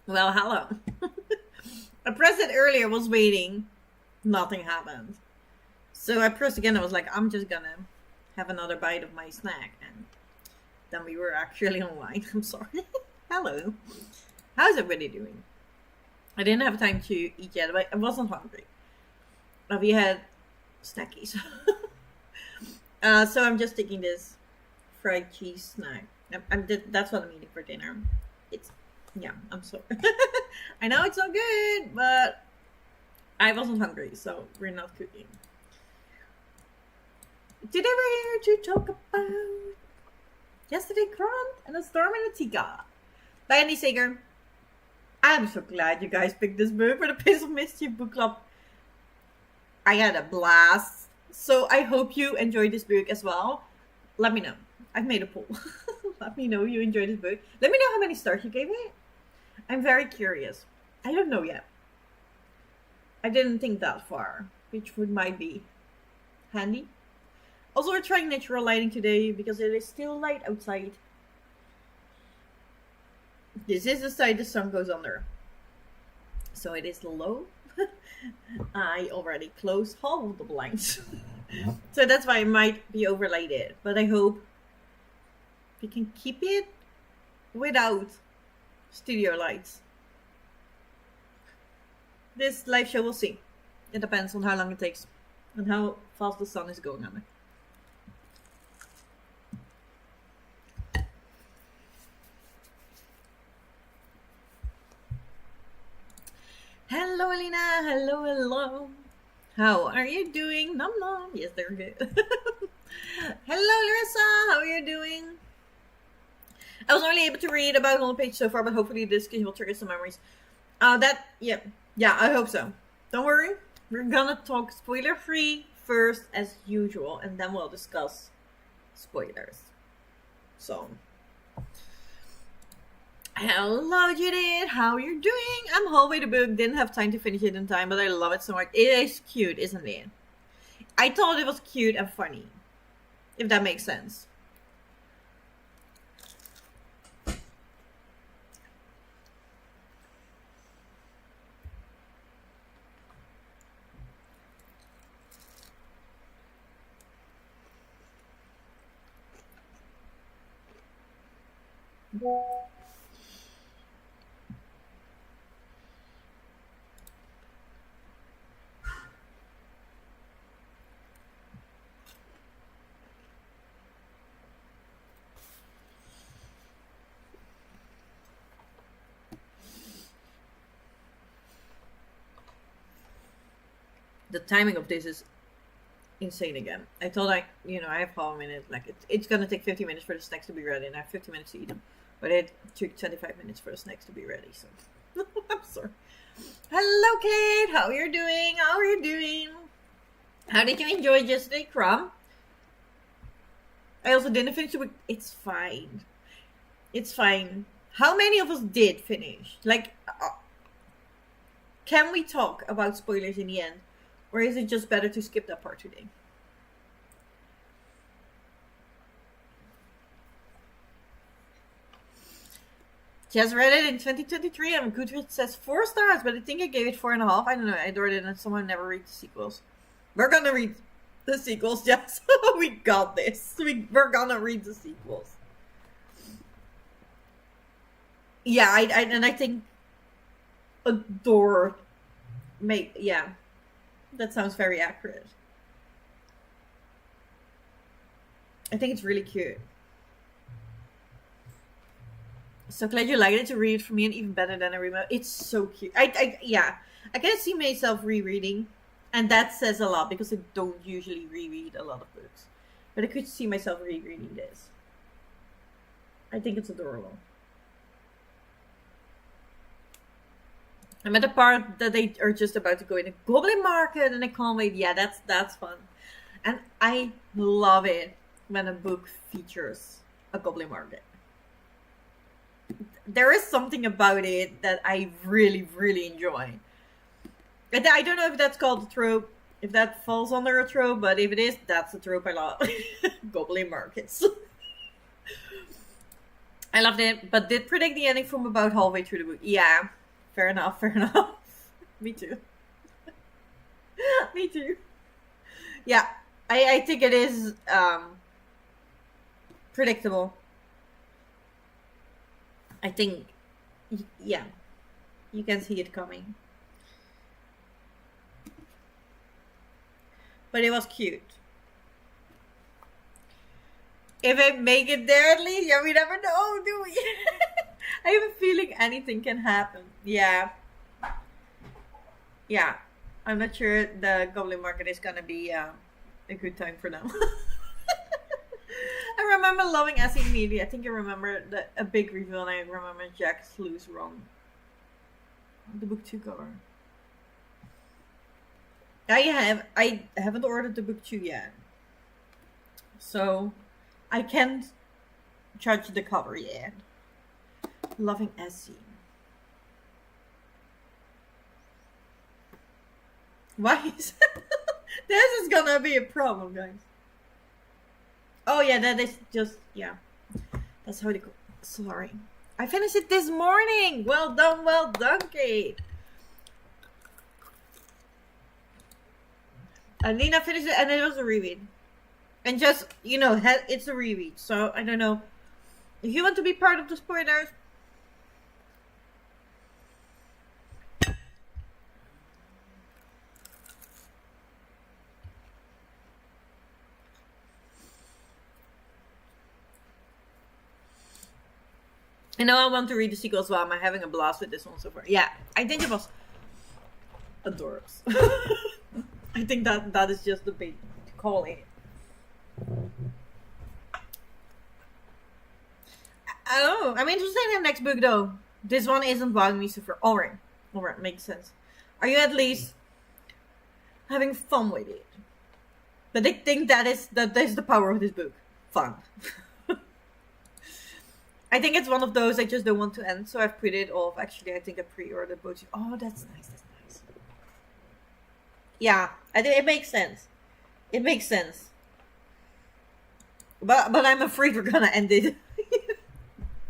Well, hello. I pressed it earlier, was waiting. Nothing happened. So I pressed again. I was like, I'm just gonna have another bite of my snack. And then we were actually online. I'm sorry. Hello. How's everybody doing? I didn't have time to eat yet, but I wasn't hungry. We had snackies. So I'm just taking this fried cheese snack. That's what I'm eating for dinner. I'm sorry. I know it's not good, but I wasn't hungry, so we're not cooking. Today we're here to talk about Yesterday Crumb and a Storm in a Teacup by Andy Sager. I'm so glad you guys picked this book for the Pinch of Mischief book club. I had a blast. So I hope you enjoyed this book as well. Let me know. I've made a poll. Let me know you enjoyed this book. Let me know how many stars you gave it. I'm very curious. I don't know yet. I didn't think that far, which might be handy. Also, we're trying natural lighting today because it is still light outside. This is the side the sun goes under. So it is low. I already closed half of the blinds. So that's why it might be overlighted. But I hope we can keep it without studio lights. This live show, we'll see. It depends on how long it takes and how fast the sun is going under. Hello, Alina. Hello. How are you doing? Nom nom. Yes, they're good. Hello, Larissa. How are you doing? I was only able to read about one page so far, but hopefully this will trigger some memories. Yeah, I hope so. Don't worry. We're gonna talk spoiler-free first, as usual, and then we'll discuss spoilers. So, hello, Judith. How are you doing? I'm halfway the book. Didn't have time to finish it in time, but I love it so much. It is cute, isn't it? I thought it was cute and funny, if that makes sense. The timing of this is insane again. I thought I have half a minute. Like it's gonna take 50 minutes for the snacks to be ready, and I have 50 minutes to eat them. But it took 25 minutes for the snacks to be ready. So I'm sorry. Hello, Kate. How are you doing? How did you enjoy yesterday, Crumb? I also didn't finish the book. It's fine. How many of us did finish? Like, can we talk about spoilers in the end? Or is it just better to skip that part today? Just read it in 2023 and Goodreads says 4 stars, but I think I gave it 4.5. I don't know. I adored it and someone never read the sequels. We're gonna read the sequels, yes. We got this. We're gonna read the sequels. Yeah, I think adore. Yeah. That sounds very accurate. I think it's really cute. So glad you liked it to read for me, and even better than a remote. It's so cute. I can see myself rereading, and that says a lot because I don't usually reread a lot of books. But I could see myself rereading this. I think it's adorable. I'm at the part that they are just about to go in a goblin market, and I can't wait. Yeah, that's fun. And I love it when a book features a goblin market. There is something about it that I really, really enjoy. I don't know if that's called a trope, if that falls under a trope, but if it is, that's a trope I love. Goblin markets. I loved it, but did predict the ending from about halfway through the book. Yeah, fair enough, fair enough. Me too. Me too. Yeah, I think it is predictable. I think, yeah, you can see it coming. But it was cute. If I make it there at least, yeah, we never know, do we? I have a feeling anything can happen. Yeah. Yeah. I'm not sure the Goblin Market is gonna be a good time for them. I remember loving Essie immediately. I think I remember a big reveal, and I remember Jack slews wrong. The book 2 cover. I haven't ordered the book 2 yet. So I can't judge the cover yet. Loving Essie. Why is this is gonna be a problem, guys. Oh yeah, that is just, yeah. That's how they go. Sorry. I finished it this morning. Well done, Kate. And Nina finished it, and it was a reread. And just, you know, it's a reread. So, I don't know. If you want to be part of the spoilers, I know I want to read the sequel as well. I'm having a blast with this one so far. Yeah, I think it was adorable. I think that is just the big calling. Oh, I'm interested in the next book though. This one isn't bothering me so far. Alright, makes sense. Are you at least having fun with it? But I think that is the power of this book. Fun. I think it's one of those I just don't want to end, so I've put it off. Actually, I think I pre-ordered both. Oh, that's nice. Yeah, I think it makes sense. It makes sense. But I'm afraid we're gonna end it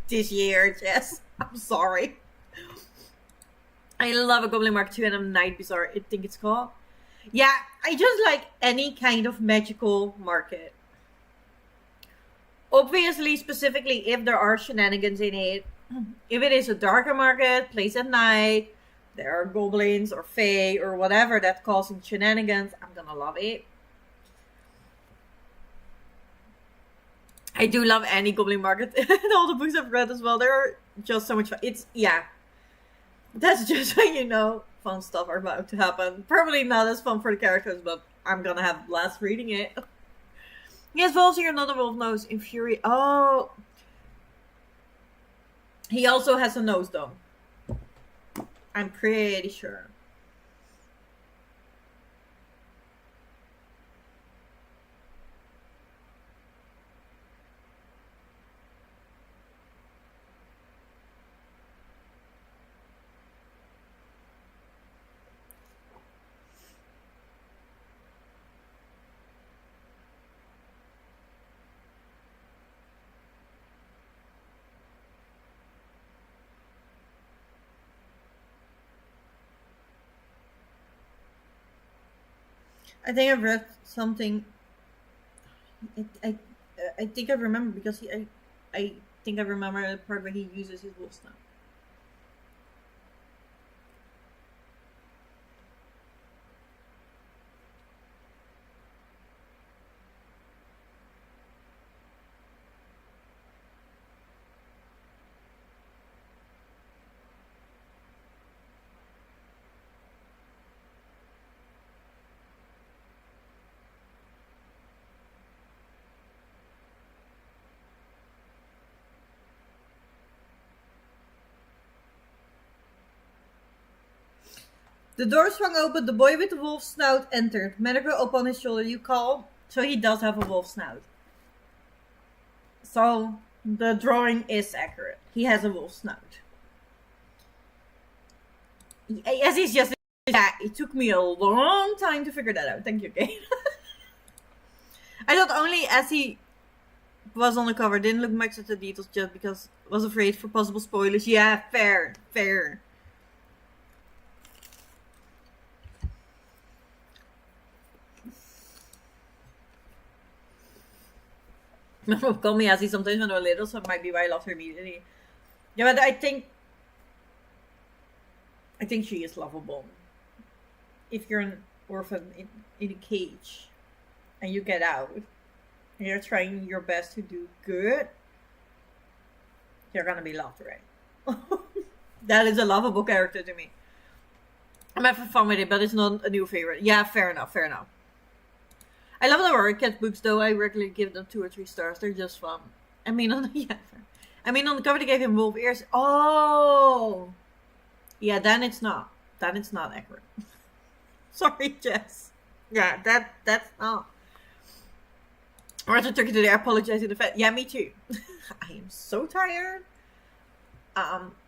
this year, Jess. I'm sorry. I love a Goblin Mark 2 and a Night Bazaar, I think it's called. Yeah, I just like any kind of magical market. Obviously, specifically, if there are shenanigans in it. If it is a darker market, place at night, there are goblins or fae or whatever that's causing shenanigans, I'm gonna love it. I do love any Goblin Market. And all the books I've read as well, they're just so much fun. It's, yeah. That's just when you know fun stuff are about to happen. Probably not as fun for the characters, but I'm gonna have blast reading it. Yes, Volsinger, another wolf nose. Infuriate. Oh. He also has a nose, though. I'm pretty sure. I think I've read something. I think I remember because I think I remember the part where he uses his wolf snout. The door swung open, the boy with the wolf snout entered. Manager up on his shoulder, you call? So he does have a wolf snout. So the drawing is accurate. He has a wolf snout. Yes, he's just... Yeah, it took me a long time to figure that out. Thank you, Kate. I thought only as he was on the cover, didn't look much at the details just because was afraid for possible spoilers. Yeah, fair. Call me Azzy sometimes when I was little, so it might be why I loved her immediately. Yeah, but I think she is lovable. If you're an orphan in a cage and you get out and you're trying your best to do good, you're gonna be loved, right? That is a lovable character to me. I'm having fun with it, but it's not a new favorite. Yeah, fair enough. I love the horror cat books, though. I regularly give them 2 or 3 stars. They're just fun. I mean, on the cover they gave him wolf ears. Oh, yeah. Then it's not accurate. Sorry, Jess. Yeah, that's not. Arthur took it today. I apologize in the fact. Yeah, me too. I am so tired.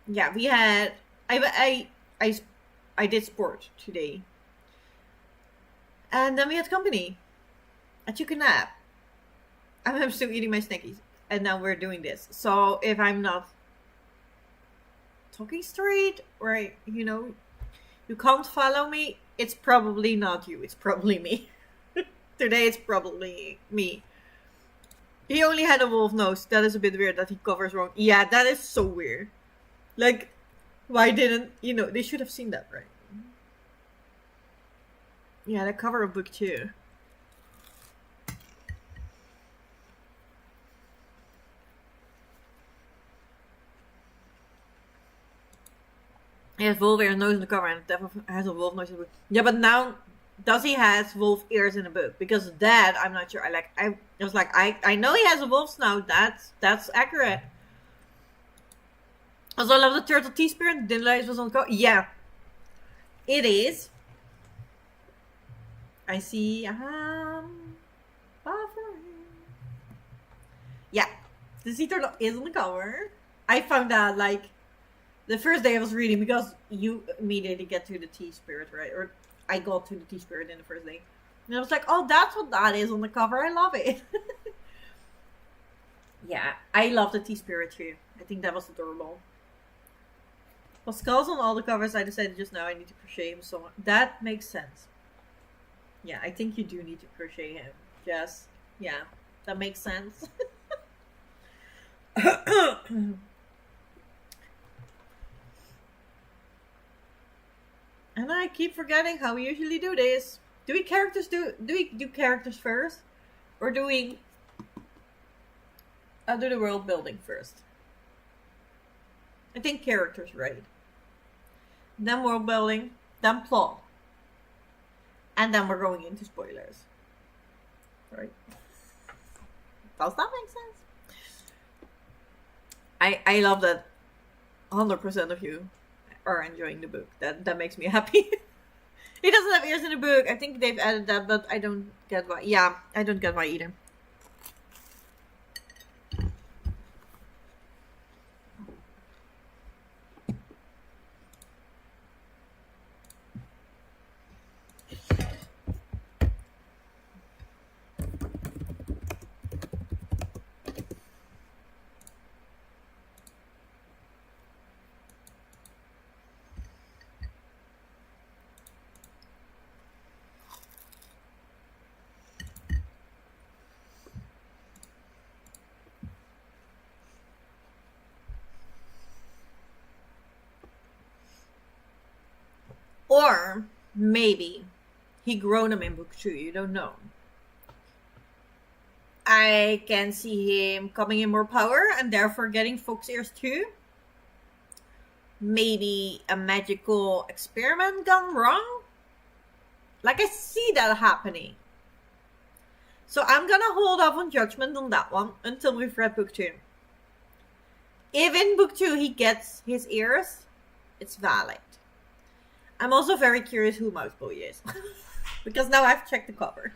Yeah, we had. I did sport today, and then we had company. I took a nap. I'm still eating my Snickies, and now we're doing this. So if I'm not talking straight, right, you can't follow me, it's probably not you. It's probably me. Today it's probably me. He only had a wolf nose. That is a bit weird that he covers wrong. Yeah, that is so weird. Like, why didn't, they should have seen that, right? Yeah, the cover of book 2. He has wolf ears nose in the cover and definitely has a wolf nose in the book. Yeah, but now, does he has wolf ears in the book? Because that, I'm not sure. I was like, I know he has a wolf snout. That's accurate. Also, I love the turtle teaspirit. Didn't realize it was on the cover. Yeah, it is. I see. Yeah, the sea turtle is on the cover. I found that the first day I was reading, because you immediately get to the T-Spirit, right? Or I got to the T-Spirit in the first day. And I was like, oh, that's what that is on the cover. I love it. Yeah, I love the T-Spirit too. I think that was adorable. Pascal's on all the covers. I decided just now I need to crochet him so much. That makes sense. Yeah, I think you do need to crochet him. Yes. Yeah, that makes sense. And I keep forgetting how we usually do this. Do we do characters first? Or do we do the world building first? I think characters, right? Then world building, then plot. And then we're going into spoilers. Right? Does that make sense? I love that 100% of you are enjoying the book. That makes me happy. He doesn't have ears in the book. I think they've added that, but I don't get why. Yeah, I don't get why either. Or maybe he grown him in book 2. You don't know. I can see him coming in more power and therefore getting fox ears too. Maybe a magical experiment gone wrong. I see that happening. So I'm gonna hold off on judgment on that one until we've read book 2. If in book 2 he gets his ears, it's valid. I'm also very curious who Mouse Boy is. Because now I've checked the cover.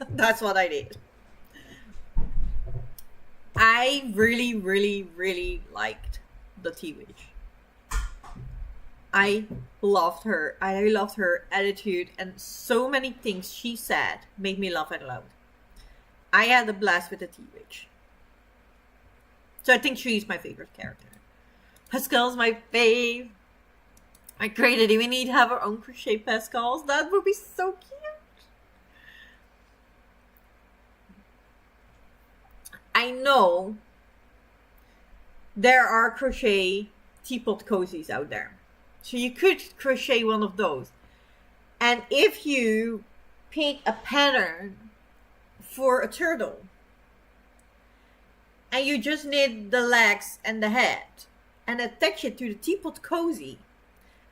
That's what I did. I really, really, really liked the T-Witch. I loved her. I loved her attitude, and so many things she said made me laugh out loud. I had a blast with the T-Witch. So I think she's my favorite character. Pascal's my fave. I created it. We need to have our own crochet Pascals. That would be so cute. I know there are crochet teapot cozies out there. So you could crochet one of those. And if you pick a pattern for a turtle, and you just knit the legs and the head, and attach it to the teapot cozy,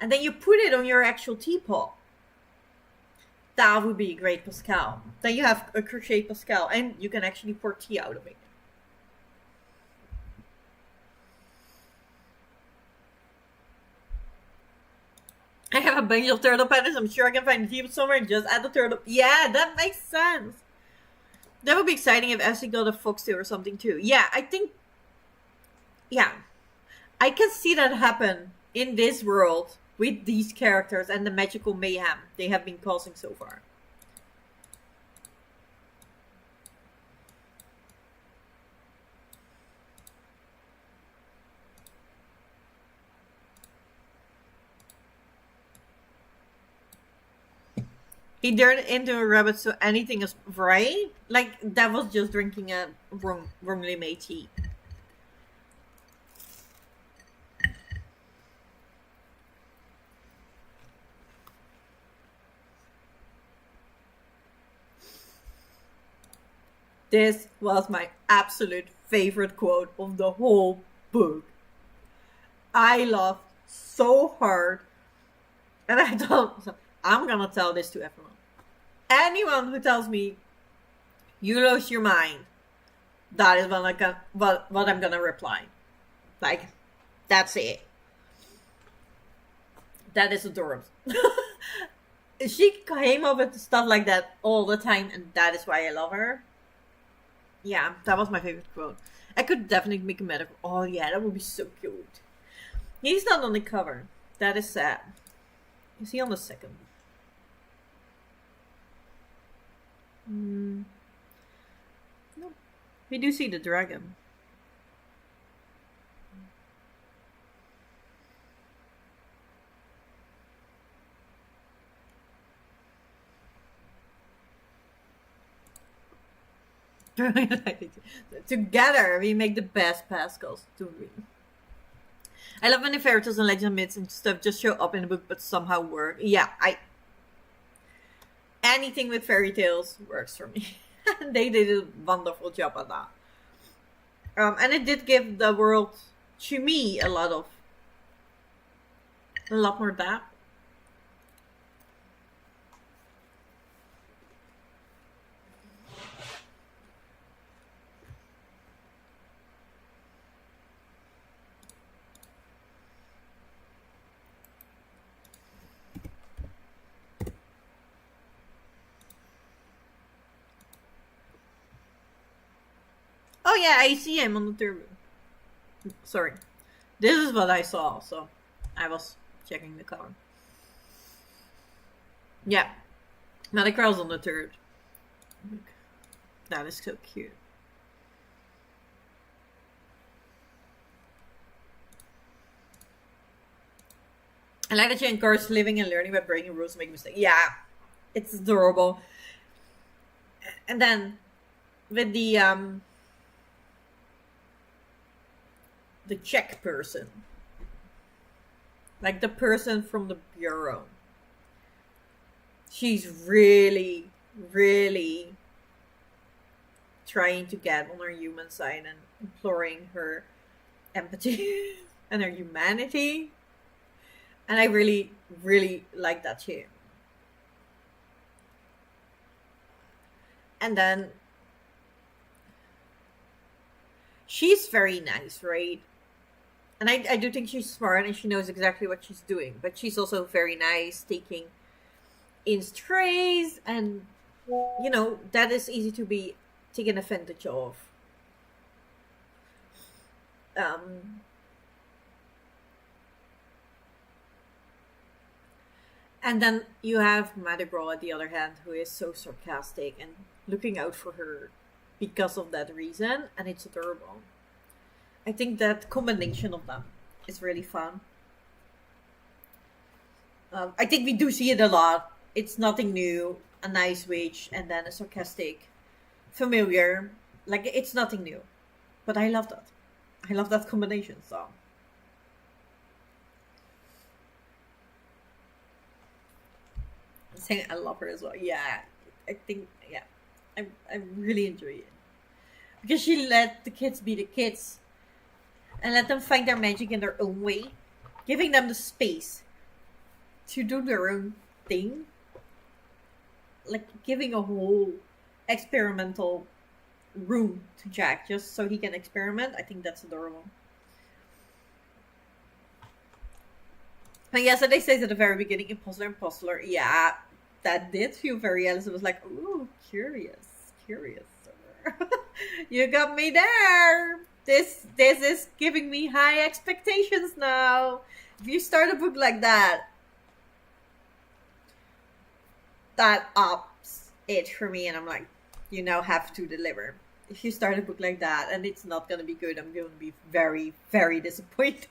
and then you put it on your actual teapot, that would be a great Pascal. Then you have a crochet Pascal, and you can actually pour tea out of it. I have a bunch of turtle patterns. I'm sure I can find a teapot somewhere and just add the turtle. Yeah, that makes sense. That would be exciting if Essie got a foxtail or something too. Yeah, I think... Yeah. I can see that happen in this world with these characters and the magical mayhem they have been causing so far. He turned into a rabbit, so anything is right. Like, that was just drinking a wrongly made tea. This was my absolute favorite quote of the whole book. I laughed so hard. And I thought, I'm gonna tell this to everyone. Anyone who tells me you lost your mind, that is what I'm gonna reply. Like, that's it. That is adorable. She came up with stuff like that all the time, and that is why I love her. Yeah, that was my favorite quote. I could definitely make a metaphor. Oh yeah, that would be so cute. He's not on the cover. That is sad. Is he on the second? No. We do see the dragon. Together we make the best Pascals, don't we? I love when the fairy tales and legend myths and stuff just show up in the book but somehow work. Yeah, anything with fairy tales works for me. They did a wonderful job at that. And it did give the world, to me, a lot more depth. Oh yeah, I see him on the turbo. Sorry. This is what I saw, so I was checking the cover. Yeah. Medicrow's on the third. That is so cute. I like that you encourage living and learning by breaking rules and making mistakes. Yeah. It's adorable. And then with the check person, like the person from the bureau, she's really trying to get on her human side and imploring her empathy and her humanity, and I really like that too. And then she's very nice, right? And I do think she's smart and she knows exactly what she's doing. But she's also very nice, taking in strays. And, you know, that is easy to be taken advantage of. And then you have Mother Girl, on the other hand, who is so sarcastic and looking out for her because of that reason. And it's adorable. I think that combination of them is really fun. I think we do see it a lot. It's nothing new. A nice witch and then a sarcastic familiar. Like, it's nothing new. But I love that. I love that combination, so. I'm saying I love her as well. Yeah. I think, yeah. I really enjoy it. Because she let the kids be the kids. And let them find their magic in their own way. Giving them the space to do their own thing. Like, giving a whole experimental room to Jack just so he can experiment. I think that's adorable. And yes, and they say at the very beginning, imposter. Yeah, that did feel very Alice. It was like, ooh, curious. You got me there. This is giving me high expectations now. If you start a book like that ups it for me, and I'm like, you now have to deliver. If you start a book like that and it's not going to be good, I'm going to be very, very disappointed.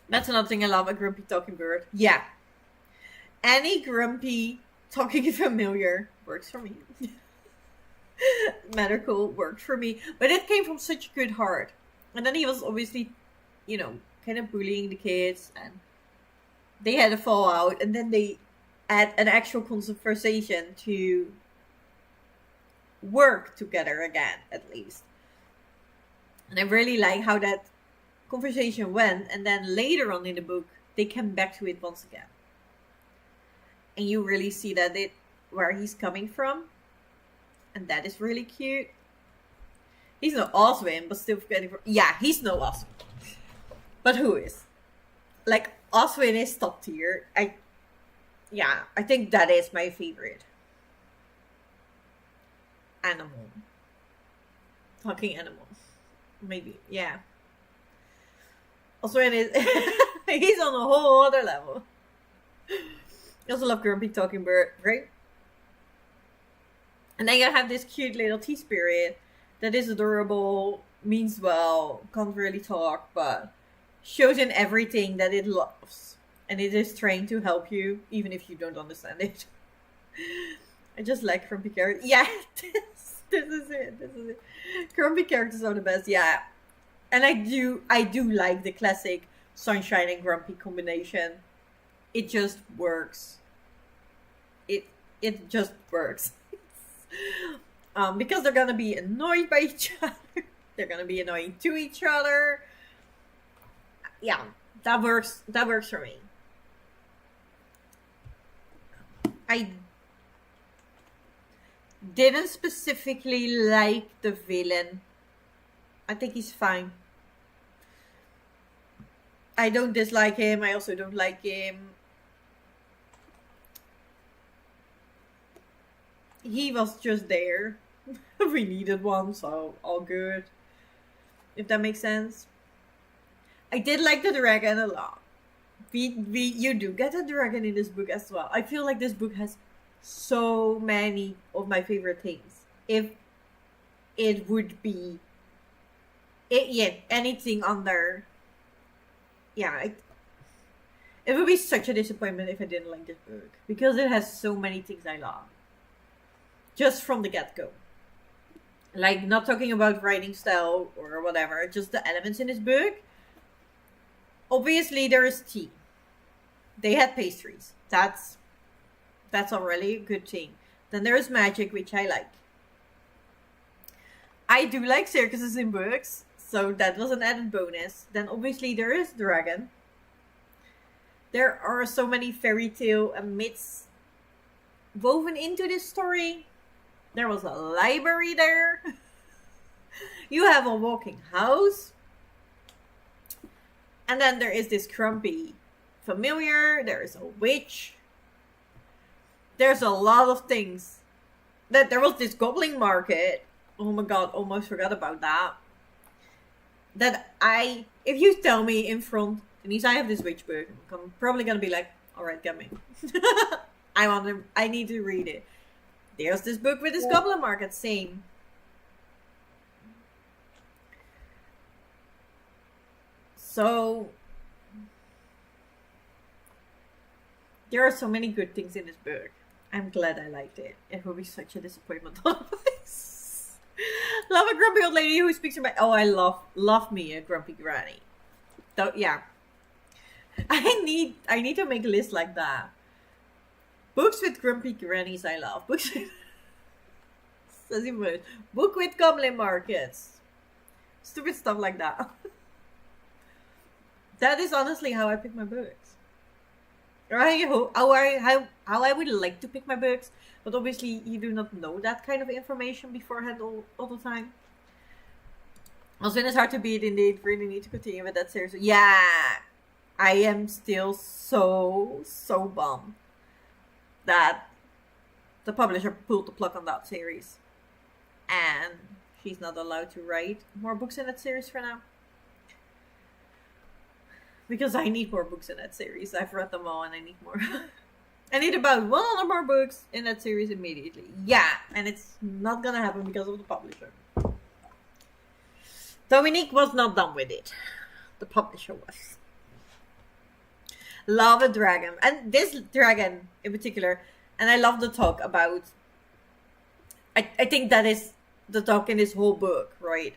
That's another thing I love, a grumpy talking bird. Yeah. Any grumpy talking familiar works for me. Medical worked for me. But it came from such a good heart. And then he was obviously, kind of bullying the kids, and they had a fallout, and then they had an actual conversation to work together again, at least. And I really like how that conversation went, and then later on in the book, they came back to it once again. And you really see that where he's coming from. And that is really cute. He's no Oswin, but still getting... Yeah, he's no Oswin. But who is? Like, Oswin is top tier. I think that is my favorite animal. Talking animal. Maybe, yeah. Oswin is... he's on a whole other level. I also love Grumpy Talking Bird, right? And then you have this cute little tea spirit that is adorable, means well, can't really talk, but shows in everything that it loves. And it is trying to help you, even if you don't understand it. I just like grumpy characters. Yeah, this is it. Grumpy characters are the best, yeah. And I do like the classic sunshine and grumpy combination. It just works. It just works. Because they're gonna be annoyed by each other. They're gonna be annoying to each other. Yeah, that works for me. I didn't specifically like the villain. I think he's fine. I don't dislike him. I also don't like him. He was just there. We needed one, so all good. If that makes sense. I did like the dragon a lot. You do get a dragon in this book as well. I feel like this book has so many of my favorite things. If it would be anything under, it would be such a disappointment if I didn't like this book, because it has so many things I love. Just from the get-go. Like, not talking about writing style or whatever, just the elements in this book. Obviously, there is tea. They had pastries. That's already a good thing. Then there is magic, which I like. I do like circuses in books, so that was an added bonus. Then obviously there is dragon. There are so many fairy tale and myths woven into this story. There was a library there. You have a walking house. And then there is this grumpy familiar. There is a witch. There's a lot of things. There was this goblin market. Oh my god, almost forgot about that. If you tell me in front, Denise, I have this witch book, I'm probably gonna be like, alright, get me. I need to read it. There's this book with this goblin market, same. So there are so many good things in this book. I'm glad I liked it. It will be such a disappointment otherwise. Love a grumpy old lady who speaks about. Oh, I love me a grumpy granny. So yeah, I need to make a list like that. Books with grumpy grannies I love. Books with book with goblin markets. Stupid stuff like that. That is honestly how I pick my books. How I would like to pick my books, but obviously you do not know that kind of information beforehand all the time. Also, it's hard to beat indeed. Really need to continue with that series. Yeah, I am still so bummed that the publisher pulled the plug on that series, and she's not allowed to write more books in that series for now. Because I need more books in that series. I've read them all and I need more. I need about 100 more books in that series immediately. Yeah, and it's not gonna happen because of the publisher. Dominique was not done with it. The publisher was. Love a dragon. And this dragon in particular, and I love the talk about... I think that is the talk in this whole book, right?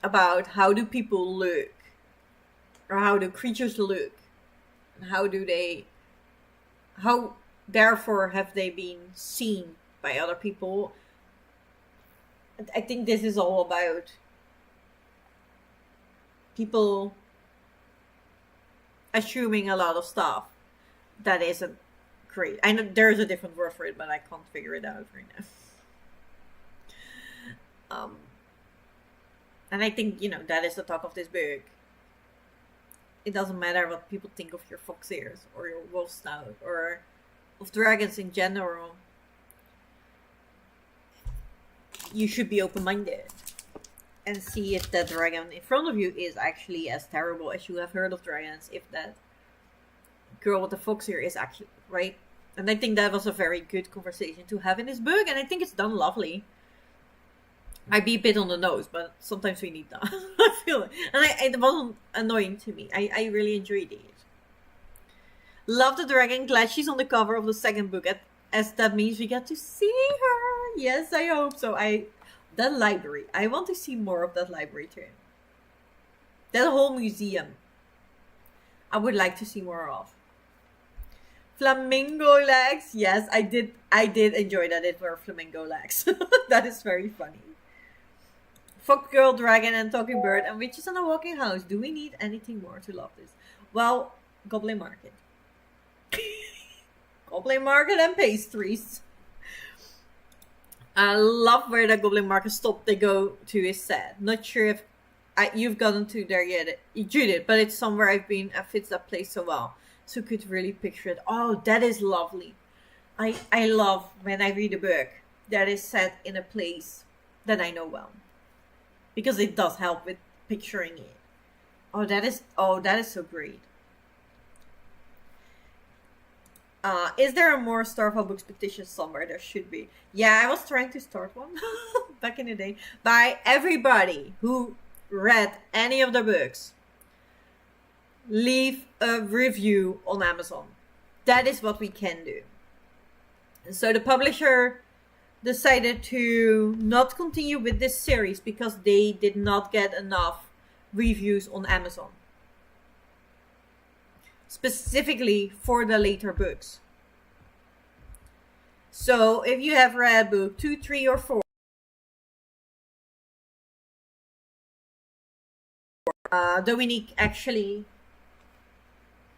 About how do people look? Or how do creatures look? And how therefore have they been seen by other people? I think this is all about people assuming a lot of stuff that isn't great. I know there's a different word for it, but I can't figure it out right now. And I think, that is the talk of this book. It doesn't matter what people think of your fox ears or your wolf snout or of dragons in general. You should be open-minded and see if that dragon in front of you is actually as terrible as you have heard of dragons. If that girl with the fox ear is actually right. And I think that was a very good conversation to have in this book, and I think it's done lovely. Might be a bit on the nose, but sometimes we need that. I feel it. And it wasn't annoying to me. I really enjoyed it. Love the dragon. Glad she's on the cover of the second book, as that means we get to see her. Yes, I hope so. That library. I want to see more of that library too. That whole museum. I would like to see more of. Flamingo legs. Yes, I did enjoy that it were flamingo legs. That is very funny. Fox girl, dragon, and talking bird, and witches in a walking house. Do we need anything more to love this? Well, Goblin Market. Goblin Market and pastries. I love where the Goblin Market stop they go to is set. Not sure if you've gotten to there yet, Judith, but it's somewhere I've been. It fits that place so well. So could really picture it. Oh, that is lovely. I love when I read a book that is set in a place that I know well. Because it does help with picturing it. Oh, that is so great. Is there a more Starfall Books petition somewhere? There should be. Yeah, I was trying to start one back in the day. By everybody who read any of the books, leave a review on Amazon. That is what we can do. So the publisher decided to not continue with this series because they did not get enough reviews on Amazon. Specifically for the later books. So if you have read book 2, 3, or 4, Dominique actually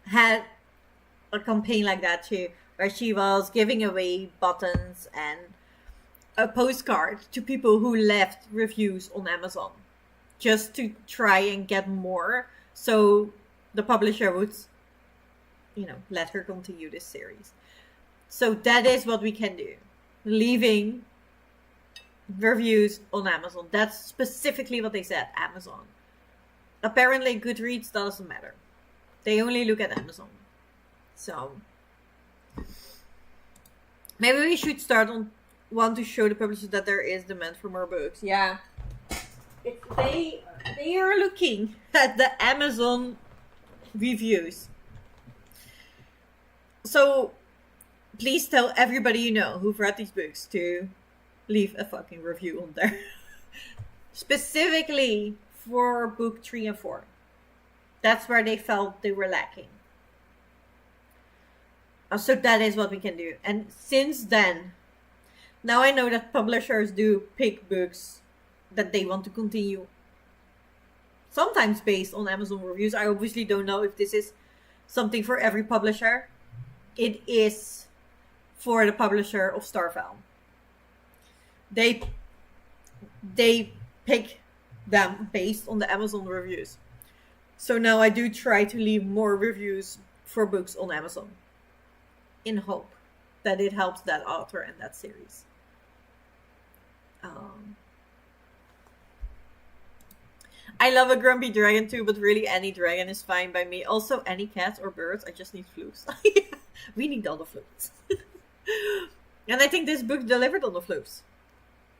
had a campaign like that too, where she was giving away buttons and a postcard to people who left reviews on Amazon just to try and get more, so the publisher would let her continue this series. So that is what we can do, leaving reviews on Amazon. That's specifically what they said, Amazon. Apparently Goodreads doesn't matter, they only look at Amazon. So maybe we should start on one to show the publishers that there is demand for more books. Yeah. If they They are looking at the Amazon reviews. So please tell everybody you know who've read these books to leave a fucking review on there. Specifically for book 3 and 4. That's where they felt they were lacking. So that is what we can do. And since then, now I know that publishers do pick books that they want to continue. Sometimes based on Amazon reviews. I obviously don't know if this is something for every publisher. It is for the publisher of Starfell. They pick them based on the Amazon reviews. So now I do try to leave more reviews for books on Amazon, in hope that it helps that author and that series. I love a grumpy dragon too, but really any dragon is fine by me. Also, any cats or birds. I just need flukes. We need all the flukes. And I think this book delivered on the flukes.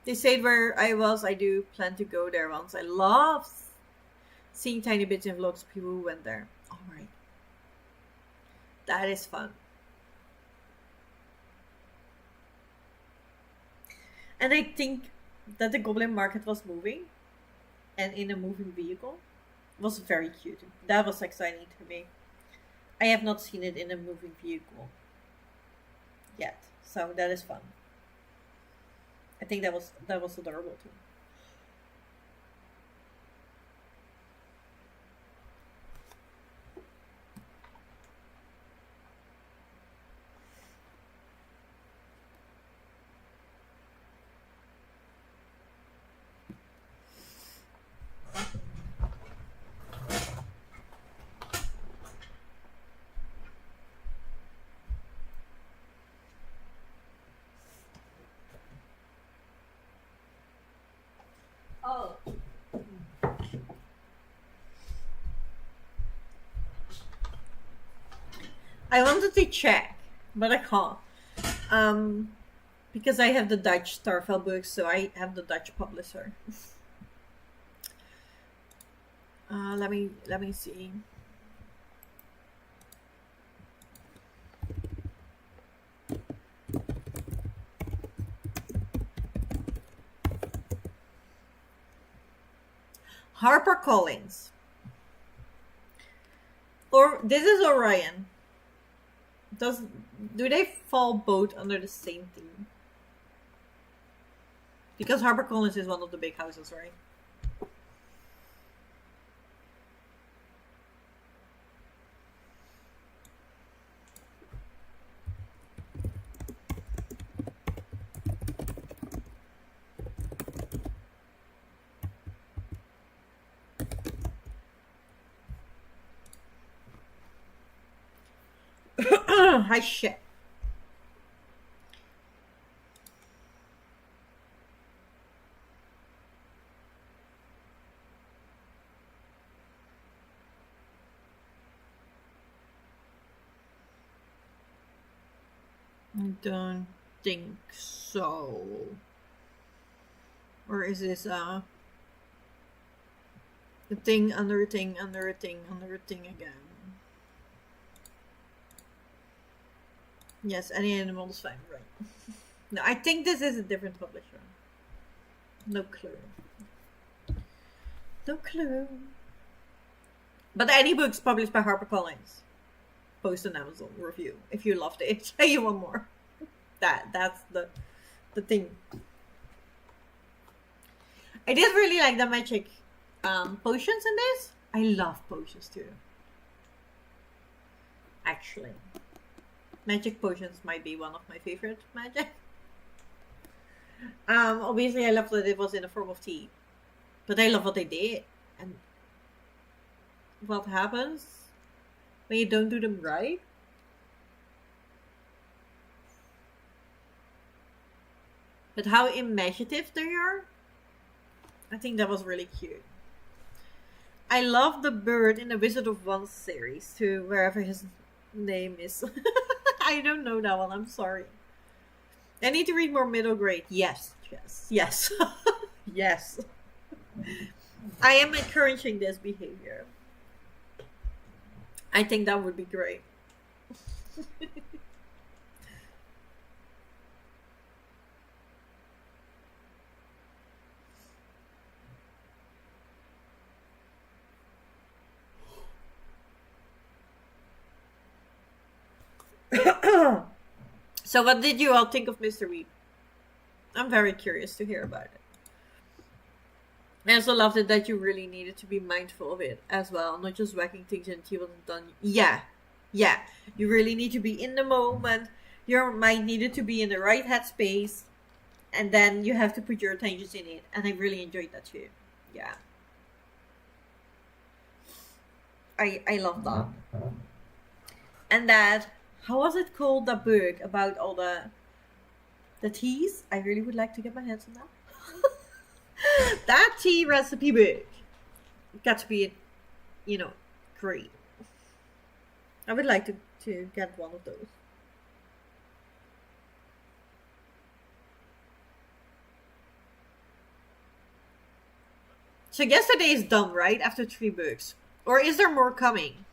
They said where I was. I do plan to go there once. I love seeing tiny bits in vlogs of people who went there. Alright. That is fun. And I think that the goblin market was moving. And in a moving vehicle. Was very cute. That was exciting to me. I have not seen it in a moving vehicle yet. So that is fun. I think that was adorable too. Oh. I wanted to check, but I can't. Because I have the Dutch Starfell books, so I have the Dutch publisher. Let me see. HarperCollins. Or this is Orion. Do they fall both under the same thing? Because HarperCollins is one of the big houses, right? Hi, shit. I don't think so. Or is this a thing under a thing under a thing under a thing again? Yes, any animal is fine, right? No, I think this is a different publisher. No clue. No clue. But any books published by HarperCollins, post an Amazon review if you loved it. You want more. That's the thing. I did really like the magic potions in this. I love potions too. Actually. Magic potions might be one of my favorite magic. Obviously I love that it was in the form of tea. But I love what they did. And what happens when you don't do them right. But how imaginative they are. I think that was really cute. I love the bird in the Wizard of Oz series too, wherever his name is. I don't know that one, I'm sorry. I need to read more middle grade. Yes. Yes. Yes. I am encouraging this behavior. I think that would be great. So what did you all think of Mr. Weep? I'm very curious to hear about it. I also loved it that you really needed to be mindful of it as well, not just whacking things and he wasn't done. Yeah. You really need to be in the moment. Your mind needed to be in the right headspace, and then you have to put your attention in it. And I really enjoyed that too. Yeah. I love that. And that, how was it called, the book about all the teas? I really would like to get my hands on that. That tea recipe book got to be, great. I would like to get one of those. So yesterday is done, right? After 3 books. Or is there more coming?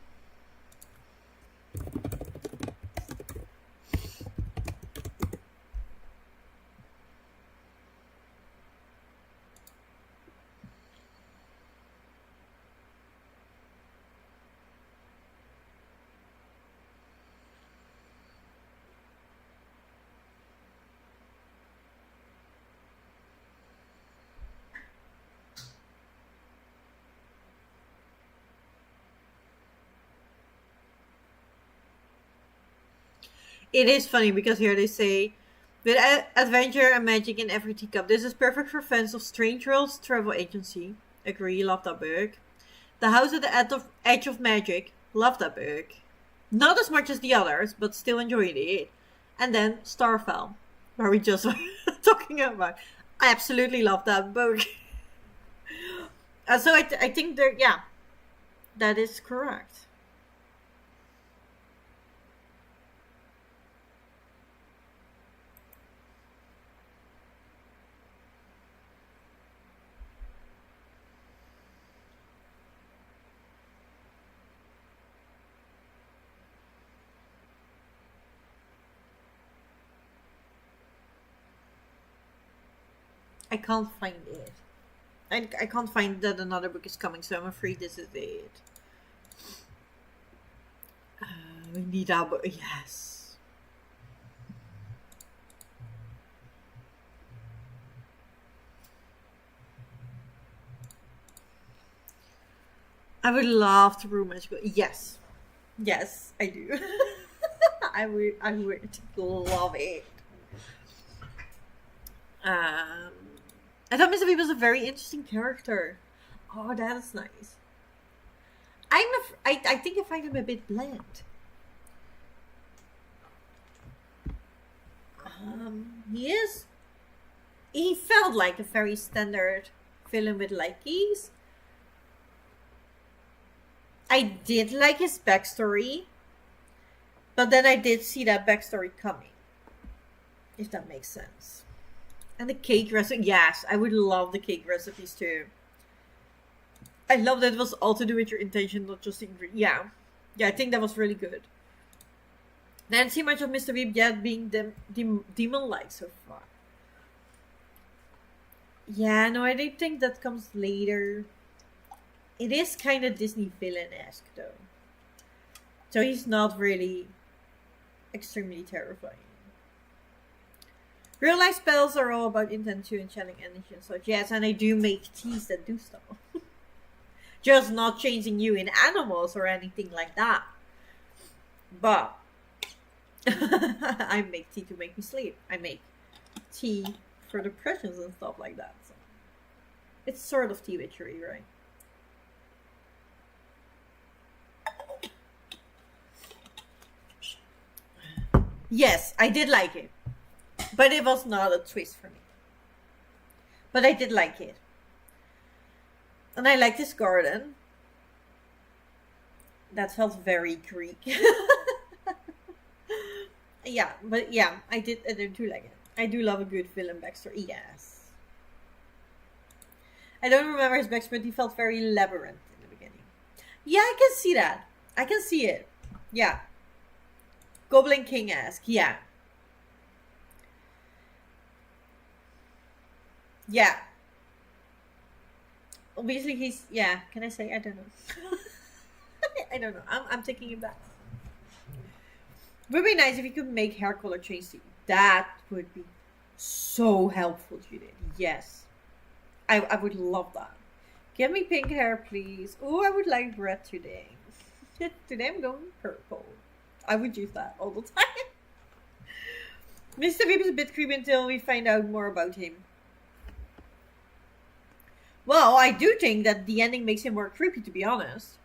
It is funny because here they say, with adventure and magic in every teacup, this is perfect for fans of Strange Worlds Travel Agency. Agree, love that book. The House at the Edge of Magic, love that book. Not as much as the others, but still enjoyed it. And then Starfell, where we just were talking about. I absolutely love that book. So I think that is correct. I can't find it. I can't find that another book is coming, so I'm afraid this is it. We need our book. Yes. I would love to brew magical. Yes. Yes, I do. I would love it. I thought Mr. B was a very interesting character. Oh, that is nice. I think I find him a bit bland. He felt like a very standard villain with Hichkes. I did like his backstory, but then I did see that backstory coming, if that makes sense. And the cake recipe, yes, I would love the cake recipes too. I love that it was all to do with your intention, not just ingredients. Yeah, I think that was really good. Didn't see much of Mr. Weep yet being demon-like so far. Yeah, no, I don't think that comes later. It is kind of Disney villain-esque though. So he's not really extremely terrifying. Real life spells are all about intent to and channeling energy and such. Yes, and I do make teas that do stuff. Just not changing you in animals or anything like that. But I make tea to make me sleep. I make tea for depressions and stuff like that. So it's sort of tea witchery, right? Yes, I did like it. But it was not a twist for me. But I did like it. And I liked this garden. That felt very Greek. Yeah, but yeah, I do like it. I do love a good villain backstory, yes. I don't remember his backstory, but he felt very labyrinth in the beginning. Yeah, I can see that. I can see it. Yeah. Goblin King-esque. Yeah. Yeah. Obviously, he's... Yeah. Can I say? I don't know. I don't know. I'm taking it back. Would be nice if you could make hair color change to you. That would be so helpful, Judith. Yes. I would love that. Give me pink hair, please. Oh, I would like red today. Today I'm going purple. I would use that all the time. Mr. Veep is a bit creepy until we find out more about him. Well, I do think that the ending makes him more creepy, to be honest.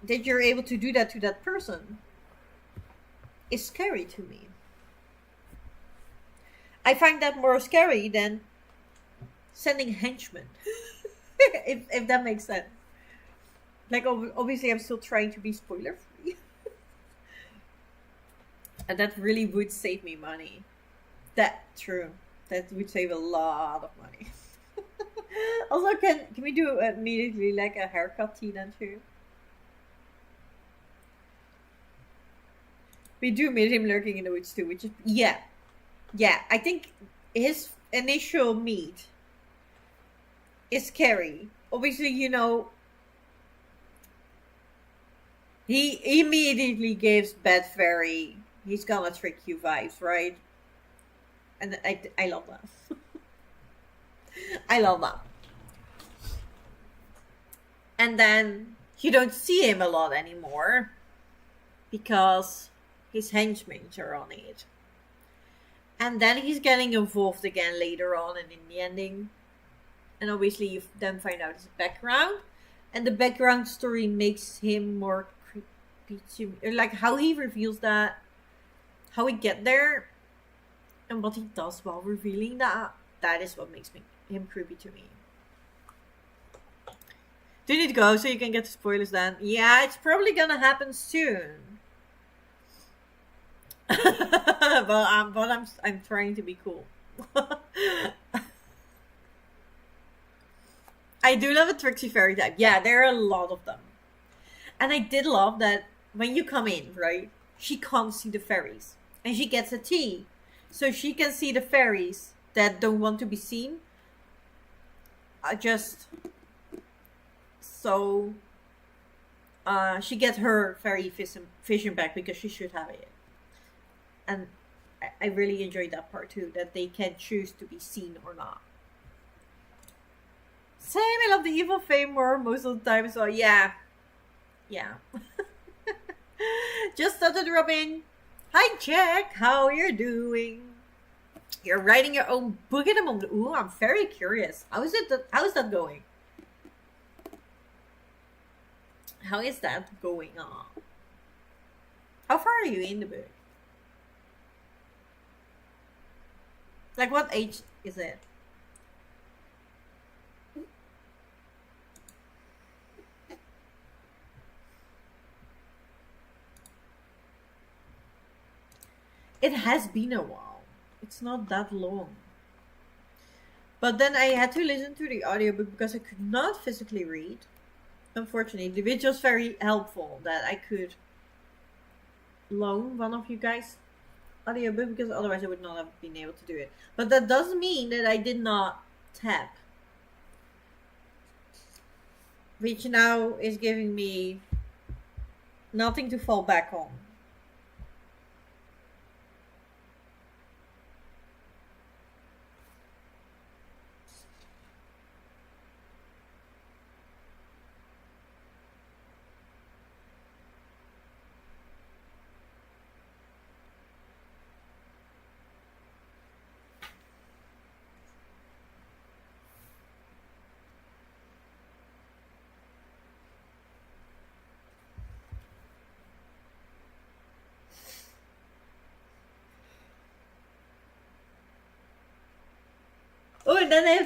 That you're able to do that to that person is scary to me. I find that more scary than sending henchmen. if that makes sense. Like, obviously I'm still trying to be spoiler free. And that really would save me money. True. That would save a lot of money. Also, can we do immediately like a haircut tea then too? We do meet him lurking in the woods too, which is... Yeah. Yeah, I think his initial meet is scary. Obviously, you know, he immediately gives Bad Fairy, he's gonna trick you vibes, right? And I love that. I love that. And then you don't see him a lot anymore because his henchmen are on it. And then he's getting involved again later on and in the ending. And obviously you then find out his background. And the background story makes him more creepy to me. Like how he reveals that. How he get there. And what he does while revealing that. That is what makes him creepy to me. Do you need to go so you can get the spoilers then? Yeah, it's probably gonna happen soon. but I'm trying to be cool. I do love a tricksy fairy type. Yeah, there are a lot of them. And I did love that when you come in, right? She can't see the fairies. And she gets a tea. So she can see the fairies that don't want to be seen. She gets her fairy vision back because she should have it. And I really enjoyed that part too, that they can choose to be seen or not. Same, I love the evil fame more most of the time as well. Yeah. Yeah. Just started Robin. Hi Jack, how you doing? You're writing your own book at the moment. Ooh, I'm very curious. How is that going? How is that going on? How far are you in the book? Like, what age is it? It has been a while. It's not that long. But then I had to listen to the audiobook because I could not physically read. Unfortunately, which was very helpful that I could loan one of you guys audiobook because otherwise I would not have been able to do it. But that doesn't mean that I did not tap. Which now is giving me nothing to fall back on. Oh, and then I have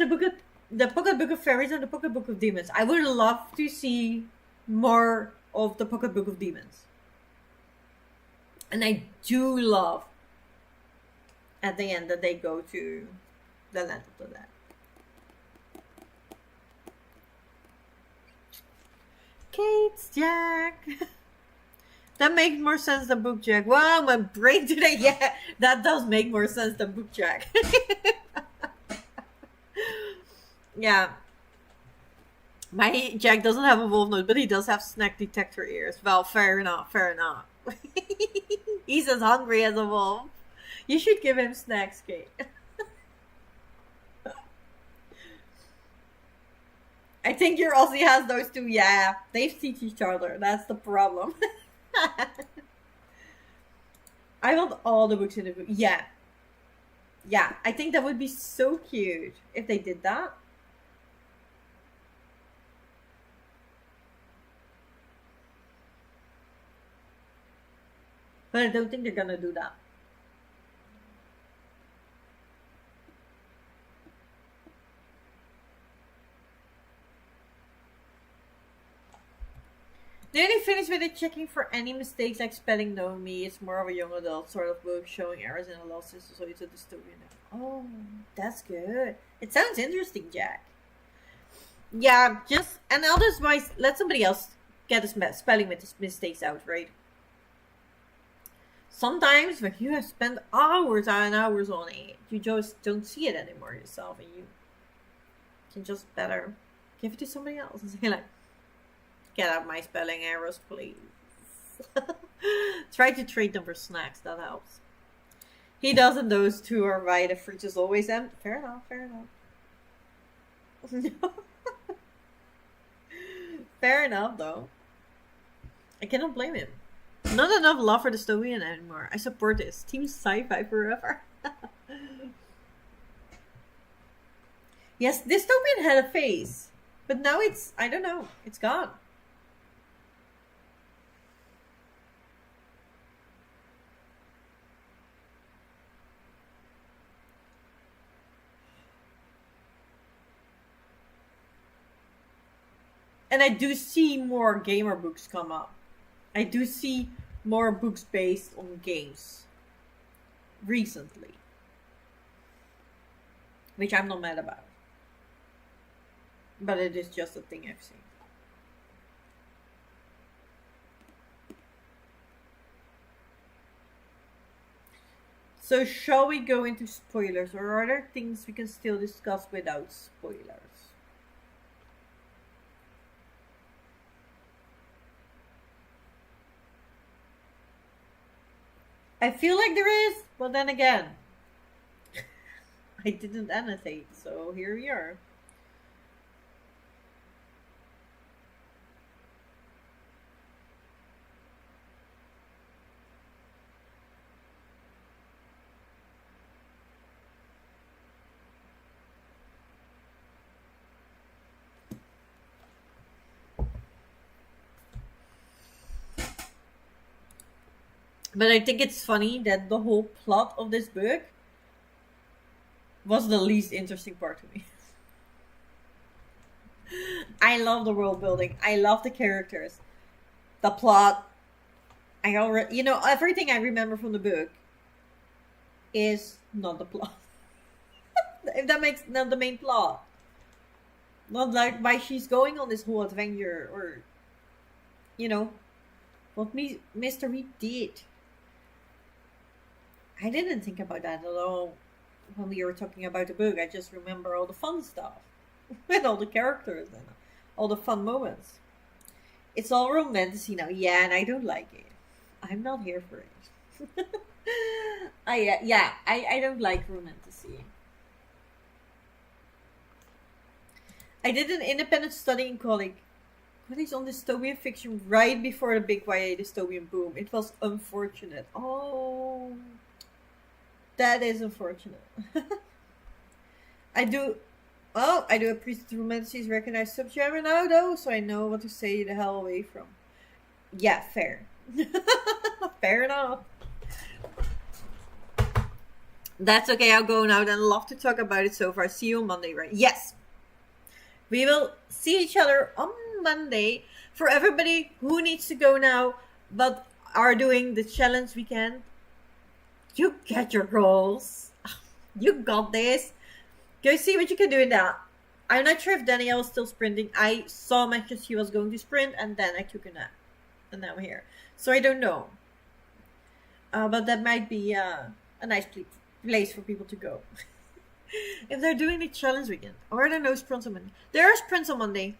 the Pocket Book of Fairies and the Pocket Book of Demons. I would love to see more of the Pocket Book of Demons. And I do love at the end that they go to the land of the dead. Kate's Jack. That makes more sense than Book Jack. Wow, my brain today. Yeah, that does make more sense than Book Jack. Yeah. My Jack doesn't have a wolf nose, but he does have snack detector ears. Well, fair enough, fair enough. He's as hungry as a wolf. You should give him snacks, Kate. I think your Aussie has those too. Yeah, they teach each other. That's the problem. I want all the books in the book. Yeah. Yeah, I think that would be so cute if they did that. But I don't think they're gonna do that. Nearly finished with it, checking for any mistakes like spelling "know me." It's more of a young adult sort of book, showing errors in a lost system, so it's a dystopian. Oh, that's good. It sounds interesting, Jack. Yeah, just and otherwise, let somebody else get the spelling mistakes out, right? Sometimes when you have spent hours and hours on it, you just don't see it anymore yourself, and you can just better give it to somebody else and say like, "Get out my spelling errors, please." Try to trade them for snacks. That helps. He does, and those two are right. The fridge is always empty. Fair enough. Fair enough. Fair enough, though. I cannot blame him. Not enough love for dystopian anymore. I support this. Team sci-fi forever. Yes, dystopian had a face, but now it's, I don't know, it's gone. And I do see more gamer books come up. I do see more books based on games recently, which I'm not mad about. But it is just a thing I've seen. So shall we go into spoilers, or are there things we can still discuss without spoilers? I feel like there is, but then again, I didn't annotate, so here we are. But I think it's funny that the whole plot of this book was the least interesting part to me. I love the world building. I love the characters. The plot. I already, everything I remember from the book is not the plot. If that makes not the main plot. Not like why she's going on this whole adventure, or, what Mr. Reed did. I didn't think about that at all when we were talking about the book. I just remember all the fun stuff with all the characters and all the fun moments. It's all romantic now. Yeah, and I don't like it. I'm not here for it. I don't like romantasy. I did an independent study in college on dystopian fiction right before the big YA dystopian boom. It was unfortunate. Oh, that is unfortunate. I do appreciate romantasy recognized subgenre now, though, so I know what to stay the hell away from. Yeah, fair. Fair enough. That's okay, I'll go now then. Love to talk about it so far. See you on Monday, right? Yes. We will see each other on Monday. For everybody who needs to go now but are doing the challenge weekend, you get your goals. You got this. Go see what you can do in that. I'm not sure if Danielle is still sprinting. I saw matches she was going to sprint, and then I took a nap. And now I'm here. So I don't know. But that might be a nice place for people to go. If they're doing the challenge weekend. Or are there no sprints on Monday? There are sprints on Monday.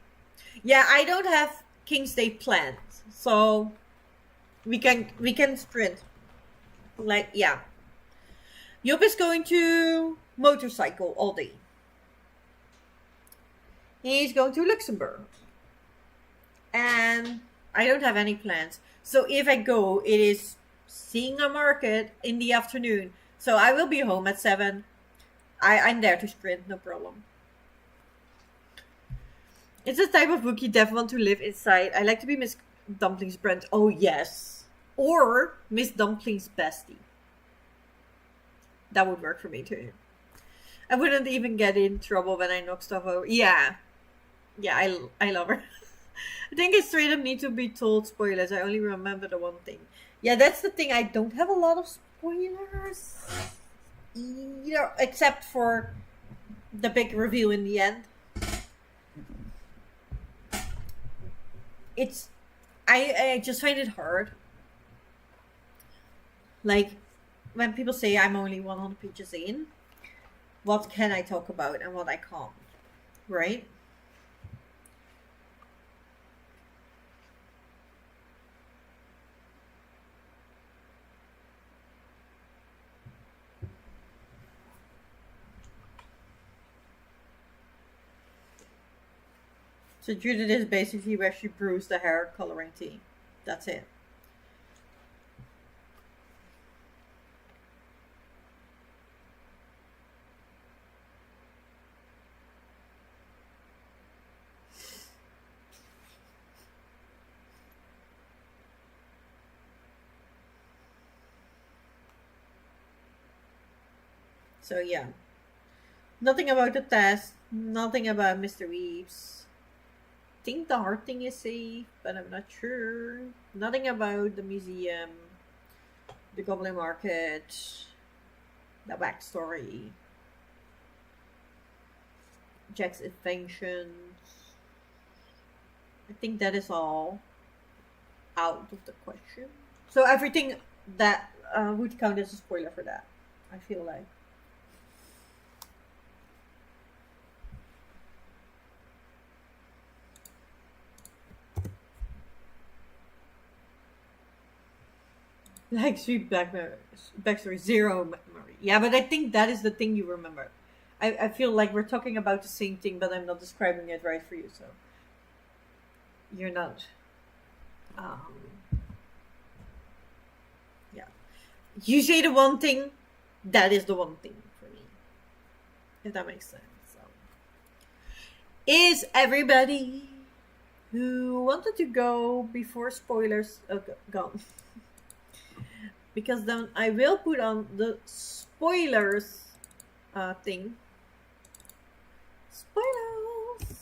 Yeah, I don't have King's Day planned. So we can sprint. Like, yeah. Job is going to motorcycle all day. He's going to Luxembourg. And I don't have any plans. So if I go, it is seeing a market in the afternoon. So I will be home at 7. I'm there to sprint, no problem. It's a type of book you definitely want to live inside. I like to be Miss Dumpling's friend. Oh, yes. Or Miss Dumpling's bestie. That would work for me, too. I wouldn't even get in trouble when I knock stuff over. Yeah. Yeah, I love her. I think I straight up need to be told spoilers. I only remember the one thing. Yeah, that's the thing. I don't have a lot of spoilers. You know, except for the big reveal in the end. I just find it hard. Like, when people say I'm only 100 pages in, what can I talk about and what I can't, right? So Judith is basically where she brews the hair coloring tea. That's it. So yeah. Nothing about the test. Nothing about Mr. Weaves. Think the heart thing is safe, but I'm not sure. Nothing about the museum, the Goblin Market, the backstory, Jack's inventions. I think that is all out of the question. So everything that would count as a spoiler for that, I feel like. Like sweet backstory, zero memory. Yeah, but I think that is the thing you remember. I feel like we're talking about the same thing, but I'm not describing it right for you, so you're not. Um, yeah, you say the one thing, that is the one thing for me. If that makes sense. So, is everybody who wanted to go before spoilers gone? Because then I will put on the spoilers thing. Spoilers!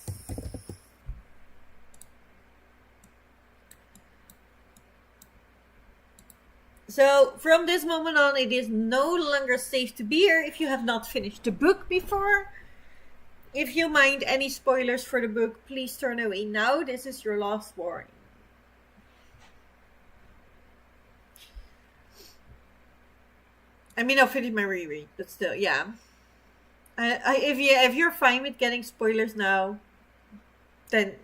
So, from this moment on, it is no longer safe to be here if you have not finished the book before. If you mind any spoilers for the book, please turn away now. This is your last warning. I mean, I'll finish my reread, but still, yeah. If you're fine with getting spoilers now, then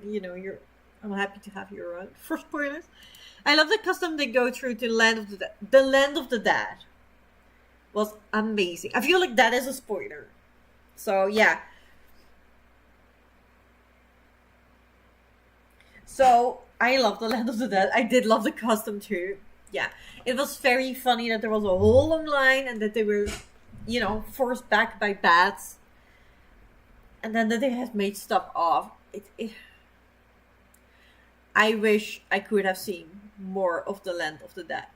I'm happy to have you around for spoilers. I love the custom they go through to the Land of the Dead was amazing. I feel like that is a spoiler. So yeah. So I love the Land of the Dead. I did love the custom too. Yeah, it was very funny that there was a whole long line and that they were, forced back by bats, and then that they have made stuff off. I wish I could have seen more of the Land of the Dead.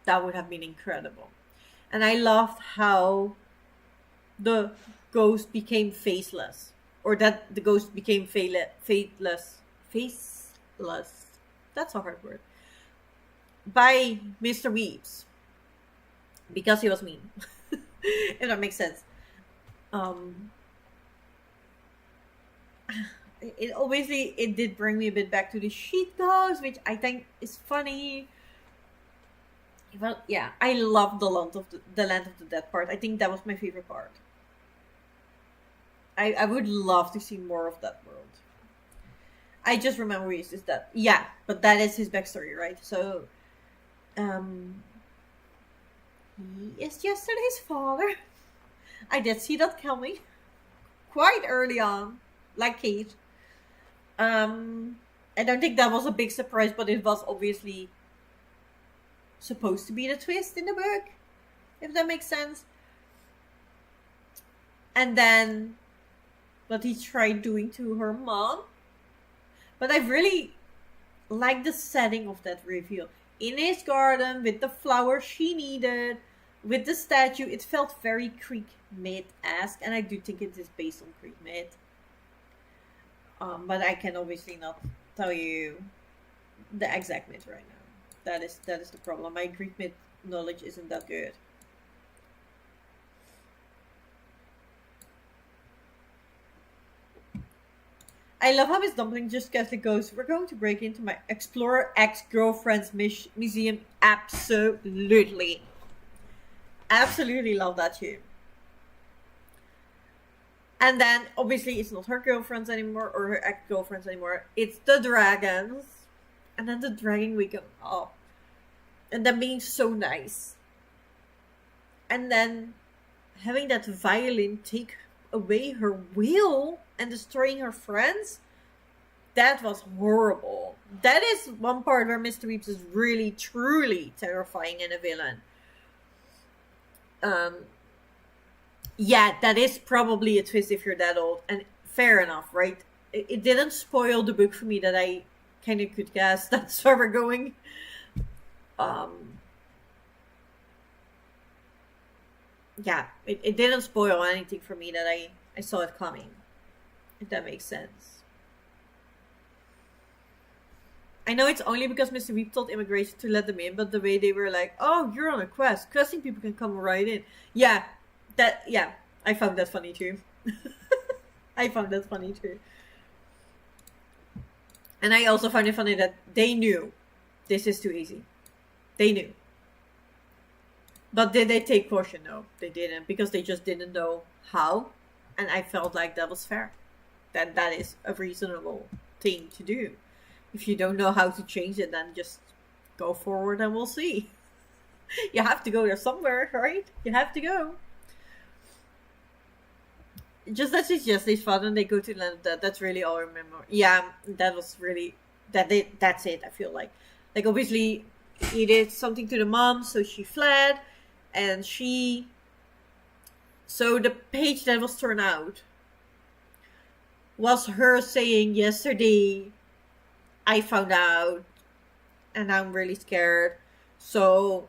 That would have been incredible. And I loved how the ghost became faceless, or that the ghost became faceless. That's a hard word. By Mr. Weaves, because he was mean. If that makes sense. Um, it obviously it did bring me a bit back to the sheet ghost, which I think is funny. Well, yeah, I love the land of the dead part. I think that was my favorite part. I would love to see more of that world. I just remember is that yeah, but that is his backstory, right? So, um, he is yesterday's father. I did see that coming quite early on, like Kate. I don't think that was a big surprise, but it was obviously supposed to be the twist in the book, if that makes sense. And then what he tried doing to her mom. But I really like the setting of that reveal. In his garden, with the flowers she needed, with the statue, it felt very Creek Myth-esque, and I do think it is based on Creek Myth. But I can obviously not tell you the exact myth right now. That is the problem. My Greek myth knowledge isn't that good. I love how Miss Dumpling just casually goes, "We're going to break into my Explorer ex-girlfriend's museum." Absolutely. Absolutely love that too. And then, obviously, it's not her girlfriends anymore, or her ex-girlfriends anymore. It's the dragons. And then the dragon waking up. And then being so nice. And then having that violin take away her will and destroying her friends. That was horrible. That is one part where Mr. Weeps is really, truly terrifying and a villain. Yeah, that is probably a twist if you're that old. And fair enough, right? It didn't spoil the book for me that I kind of could guess that's where we're going. Yeah, it didn't spoil anything for me that I saw it coming. If that makes sense. I know it's only because Mr. Weep told immigration to let them in, but the way they were like, "Oh, you're on a quest. Questing people can come right in." Yeah, I found that funny too. I found that funny too. And I also found it funny that they knew this is too easy. They knew. But did they take caution? No, they didn't, because they just didn't know how. And I felt like that was fair. That is a reasonable thing to do. If you don't know how to change it, then just go forward and we'll see. You have to go there somewhere, right? You have to go. Just as it's yesterday's father and they go to the land of death. That's really all I remember. Yeah, that was really that's it, I feel like. Like, obviously he did something to the mom, so she fled, and so the page that was torn out was her saying, "Yesterday I found out and I'm really scared, so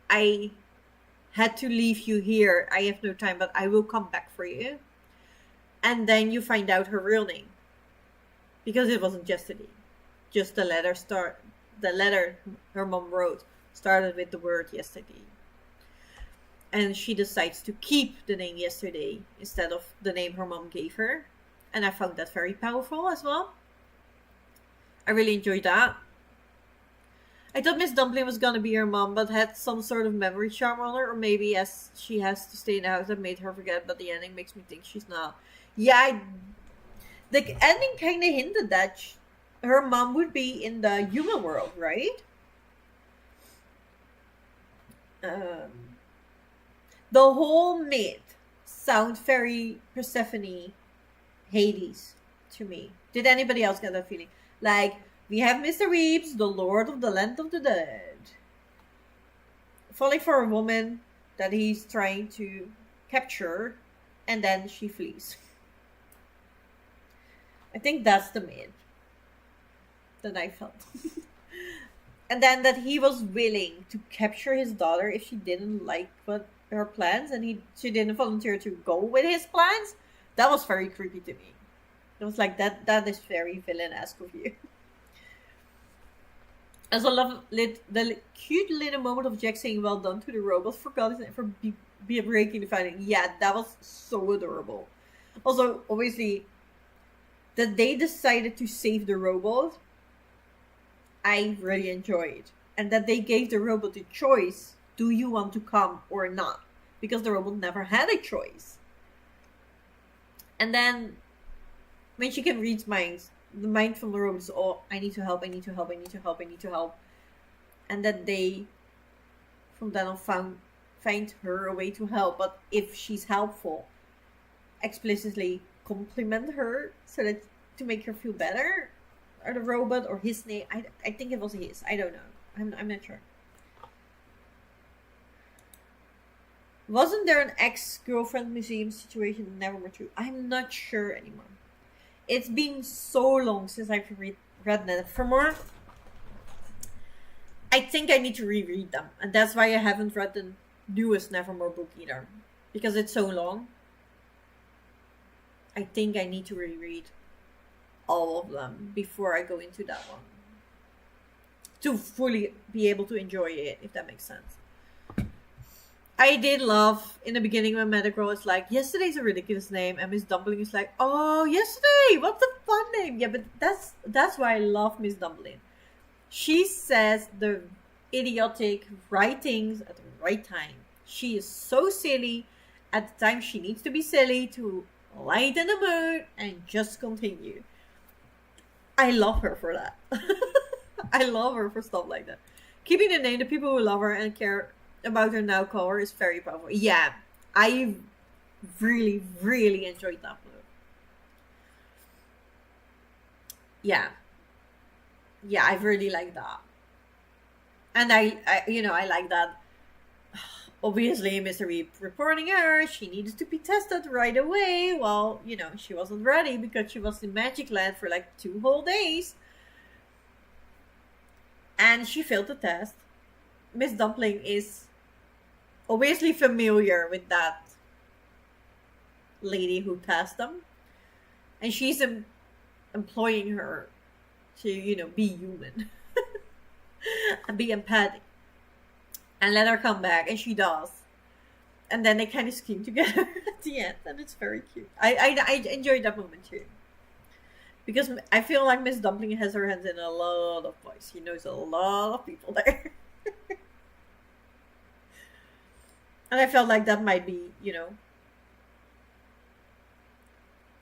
I had to leave you here. I have no time, but I will come back for you." And then you find out her real name, because it wasn't yesterday. Just the letter her mom wrote started with the word yesterday. And she decides to keep the name yesterday instead of the name her mom gave her. And I found that very powerful as well. I really enjoyed that. I thought Miss Dumpling was gonna be her mom, but had some sort of memory charm on her, or maybe as she has to stay in the house that made her forget, but the ending makes me think she's not. Yeah, the ending kind of hinted that her mom would be in the human world, right? The whole myth sounds very Persephone, Hades to me. Did anybody else get that feeling? Like, we have Mr. Weeps, the Lord of the Land of the Dead, falling for a woman that he's trying to capture, and then she flees. I think that's the myth that I felt. And then that he was willing to capture his daughter if she didn't like her plans, and she didn't volunteer to go with his plans. That was very creepy to me. It was like, that is very villain-esque of you. I also love the cute little moment of Jack saying "well done" to the robot for be a break in the fighting. Yeah, that was so adorable. Also, obviously, that they decided to save the robot, I really enjoyed. And that they gave the robot the choice, do you want to come or not? Because the robot never had a choice. And then, when she can read minds, the mind from the robot is, oh, I need to help, I need to help, I need to help, I need to help. And that they, from then on, find her a way to help. But if she's helpful, explicitly compliment her so that to make her feel better. Or the robot or his name. I think it was his. I don't know. I'm not sure. Wasn't there an ex-girlfriend museum situation in Nevermore 2? I'm not sure anymore. It's been so long since I've read Nevermore. I think I need to reread them. And that's why I haven't read the newest Nevermore book either. Because it's so long. I think I need to reread all of them before I go into that one. To fully be able to enjoy it, if that makes sense. I did love in the beginning when Metagirl is like, yesterday's a ridiculous name, and Miss Dumpling is like, oh, yesterday, what's a fun name? Yeah, but that's why I love Miss Dumpling. She says the idiotic right things at the right time. She is so silly at the time she needs to be silly to lighten the mood and just continue. I love her for that. I love her for stuff like that. Keeping the name, the people who love her and care about her now call her is very powerful. Yeah, I really, really enjoyed that move. Yeah, I really like that. And I like that. Obviously, Mr. Reed reporting her, she needed to be tested right away. Well, she wasn't ready because she was in Magic Land for like 2 whole days. And she failed the test. Miss Dumpling is obviously familiar with that lady who passed them. And she's employing her to, be human. And be empathic. And let her come back. And she does. And then they kind of scheme together at the end. And it's very cute. I enjoyed that moment too. Because I feel like Miss Dumpling has her hands in a lot of boys. She knows a lot of people there. And I felt like that might be,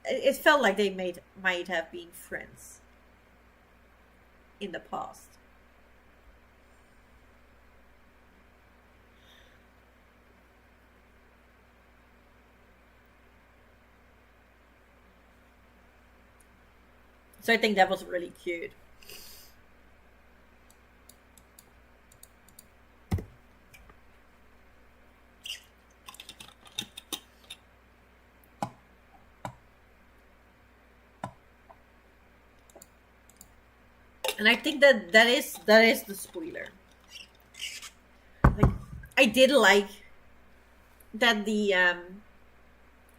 it felt like they might have been friends in the past. So I think that was really cute. And I think that is the spoiler. Like, I did like that the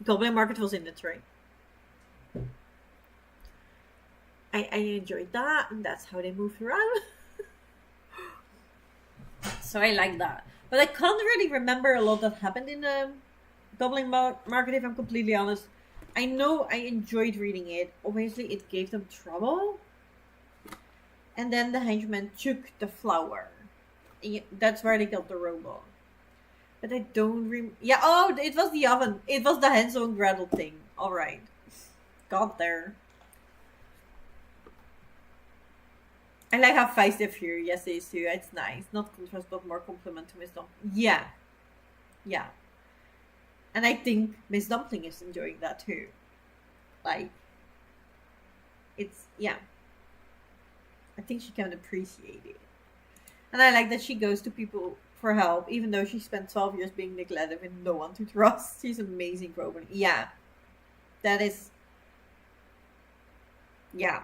Goblin Market was in the train. I enjoyed that, and that's how they moved around. So I like that. But I can't really remember a lot that happened in the Goblin Market, if I'm completely honest. I know I enjoyed reading it. Obviously, it gave them trouble. And then the henchman took the flower. That's where they got the robot. But I don't yeah, oh, it was the oven. It was the Hansel and Gretel thing. Alright. Got there. I like how feisty Fury, yes, it is too. It's nice. Not contrast, but more compliment to Miss Dumpling. Yeah. Yeah. And I think Miss Dumpling is enjoying that too. Like, it's, yeah. I think she can appreciate it. And I like that she goes to people for help, even though she spent 12 years being neglected with no one to trust. She's amazing, Robin. Yeah. That is, yeah.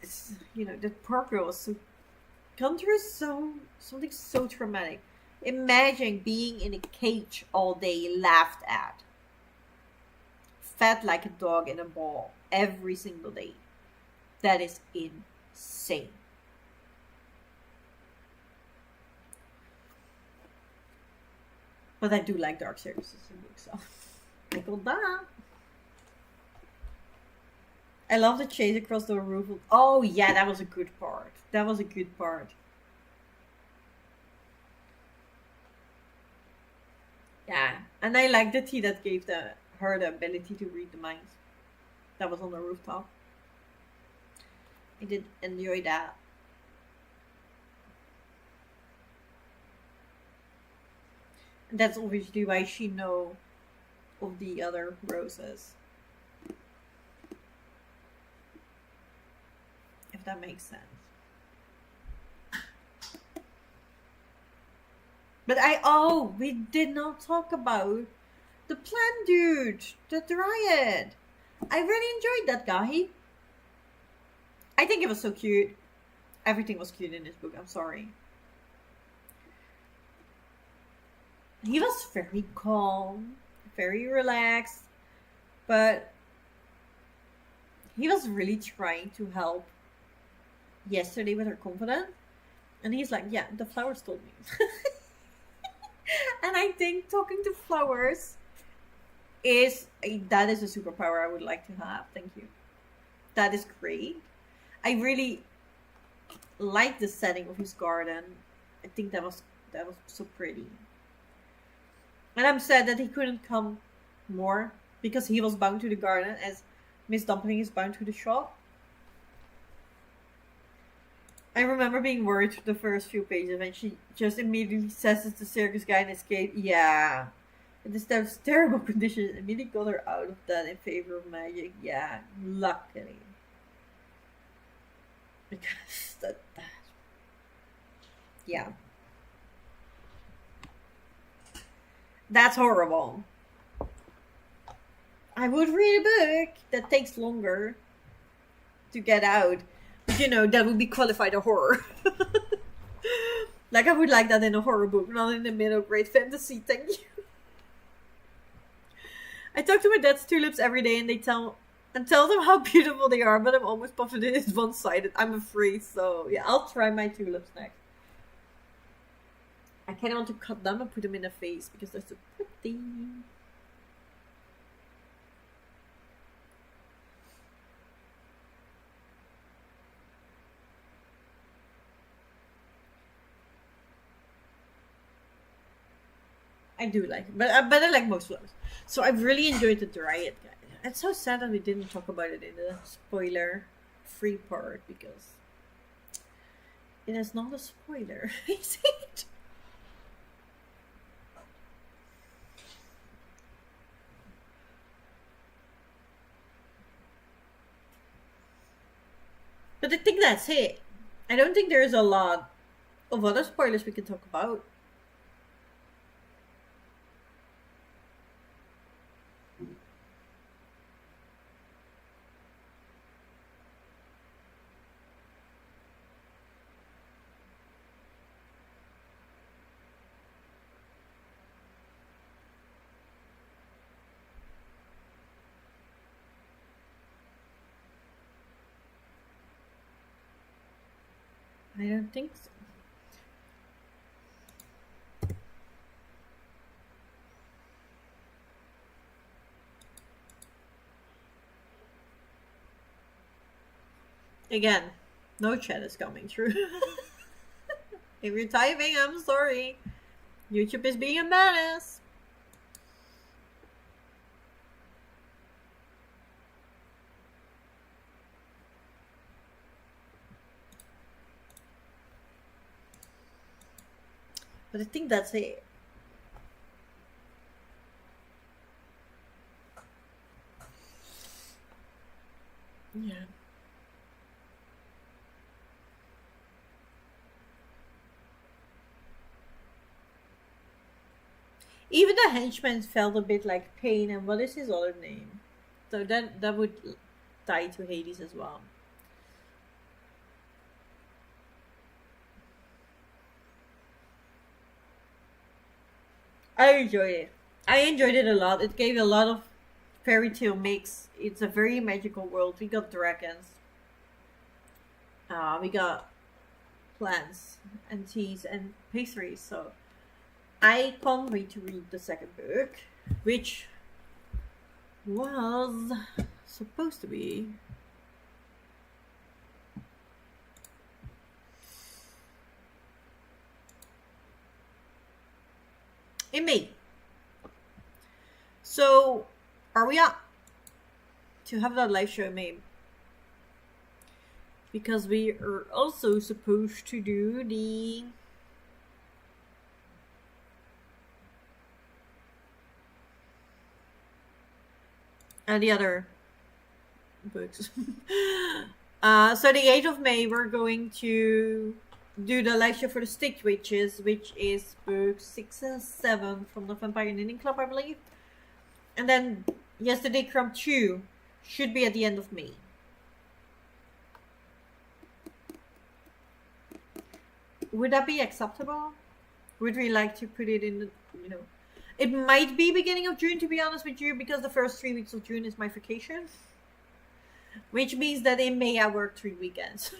It's that poor girl is so gone through something so traumatic. Imagine being in a cage all day, laughed at, fed like a dog in a ball every single day. That is insane. But I do like dark series in books, so I got that. I love the chase across the roof. Oh yeah, that was a good part. That was a good part. Yeah, and I like the tea that gave her the ability to read the minds. That was on the rooftop. I did enjoy that. And that's obviously why she know of the other roses. If that makes sense. But we did not talk about the plant dude, the dryad. I really enjoyed that guy. I think it was so cute. Everything was cute in this book. I'm sorry. He was very calm, very relaxed, but he was really trying to help yesterday with her confidence. And he's like, yeah, the flowers told me. And I think talking to flowers that is a superpower I would like to have. Thank you. That is great. I really like the setting of his garden. I think that was so pretty. And I'm sad that he couldn't come more because he was bound to the garden as Miss Dumpling is bound to the shop. I remember being worried for the first few pages and she just immediately says it's the circus guy and escape. Yeah. And this those terrible conditions immediately got her out of that in favor of magic. Yeah, luckily. Because that yeah. That's horrible. I would read a book that takes longer to get out. But that would be qualified a horror. Like I would like that in a horror book, not in a middle grade fantasy. Thank you. I talk to my dad's tulips every day and tell them how beautiful they are, but I'm almost confident it's one-sided. I'm afraid, so yeah, I'll try my tulips next. I kind of want to cut them and put them in a vase because they're so pretty. I do like it, but I like most flowers. So I've really enjoyed the dryad guy. It's so sad that we didn't talk about it in the spoiler-free part because it is not a spoiler, is it? But I think that's it. I don't think there's a lot of other spoilers we can talk about. I don't think so. Again, no chat is coming through. If you're typing, I'm sorry. YouTube is being a menace. But I think that's it. Yeah. Even the henchman felt a bit like pain, and what is his other name? So that would tie to Hades as well. I enjoyed it. I enjoyed it a lot. It gave a lot of fairy tale mix. It's a very magical world. We got dragons. We got plants and teas and pastries. So I can't wait to read the second book, which was supposed to be in May. So, are we up to have that live show in May? Because we are also supposed to do the other books. So the 8th of May, we're going to do the live show for the Stitch Witches, which is book 6 and 7 from the Vampire Knitting Club, I believe. And then Yesterday Crumb 2 should be at the end of May. Would that be acceptable? Would we like to put it in the, it might be beginning of June, to be honest with you, because the first 3 weeks of June is my vacation. Which means that in May I work 3 weekends.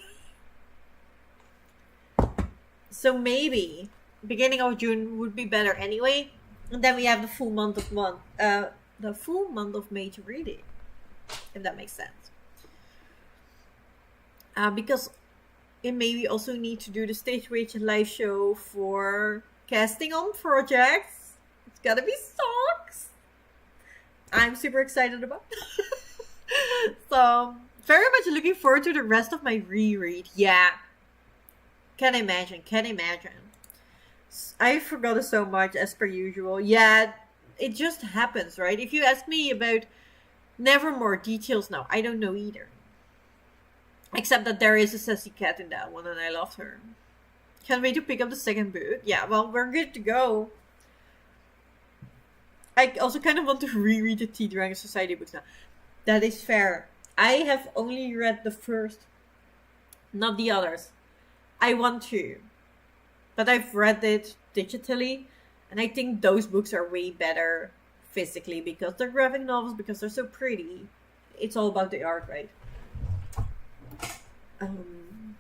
So maybe beginning of June would be better anyway. And then we have the full month of May to read it. If that makes sense. Because in May we also need to do the Stage Witch live show for casting on projects. It's gotta be socks. I'm super excited about. So very much looking forward to the rest of my reread. Yeah. Can imagine. I forgot it so much as per usual. Yeah, it just happens, right? If you ask me about Nevermore details now, I don't know either. Except that there is a sassy cat in that one and I loved her. Can't wait to pick up the second book. Yeah, well, we're good to go. I also kind of want to reread the Tea Dragon Society books now. That is fair. I have only read the first, not the others. I want to. But I've read it digitally. And I think those books are way better physically because they're graphic novels, because they're so pretty. It's all about the art, right? And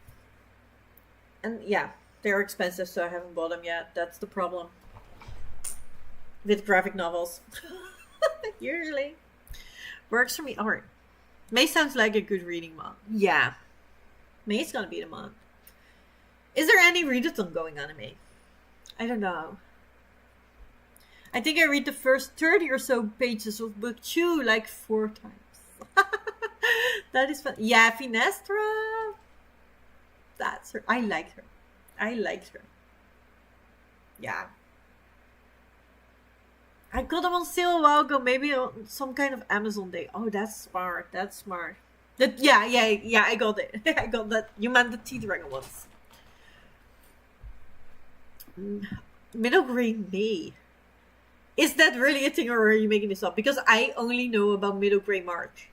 yeah, they're expensive, so I haven't bought them yet. That's the problem with graphic novels. Usually. Works for me. Alright. May sounds like a good reading month. Yeah. May's gonna be the month. Is there any readathon going on in May? I don't know. I think I read the first 30 or so pages of book 2 like 4 times. That is fun. Yeah, Finestra. That's her. I liked her. Yeah. I got them on sale a while ago, maybe on some kind of Amazon day. Oh, that's smart. Yeah, I got it. I got that. You meant the Tea Dragon ones. Middlegrade May. Is that really a thing, or are you making this up? Because I only know about Middlegrade March.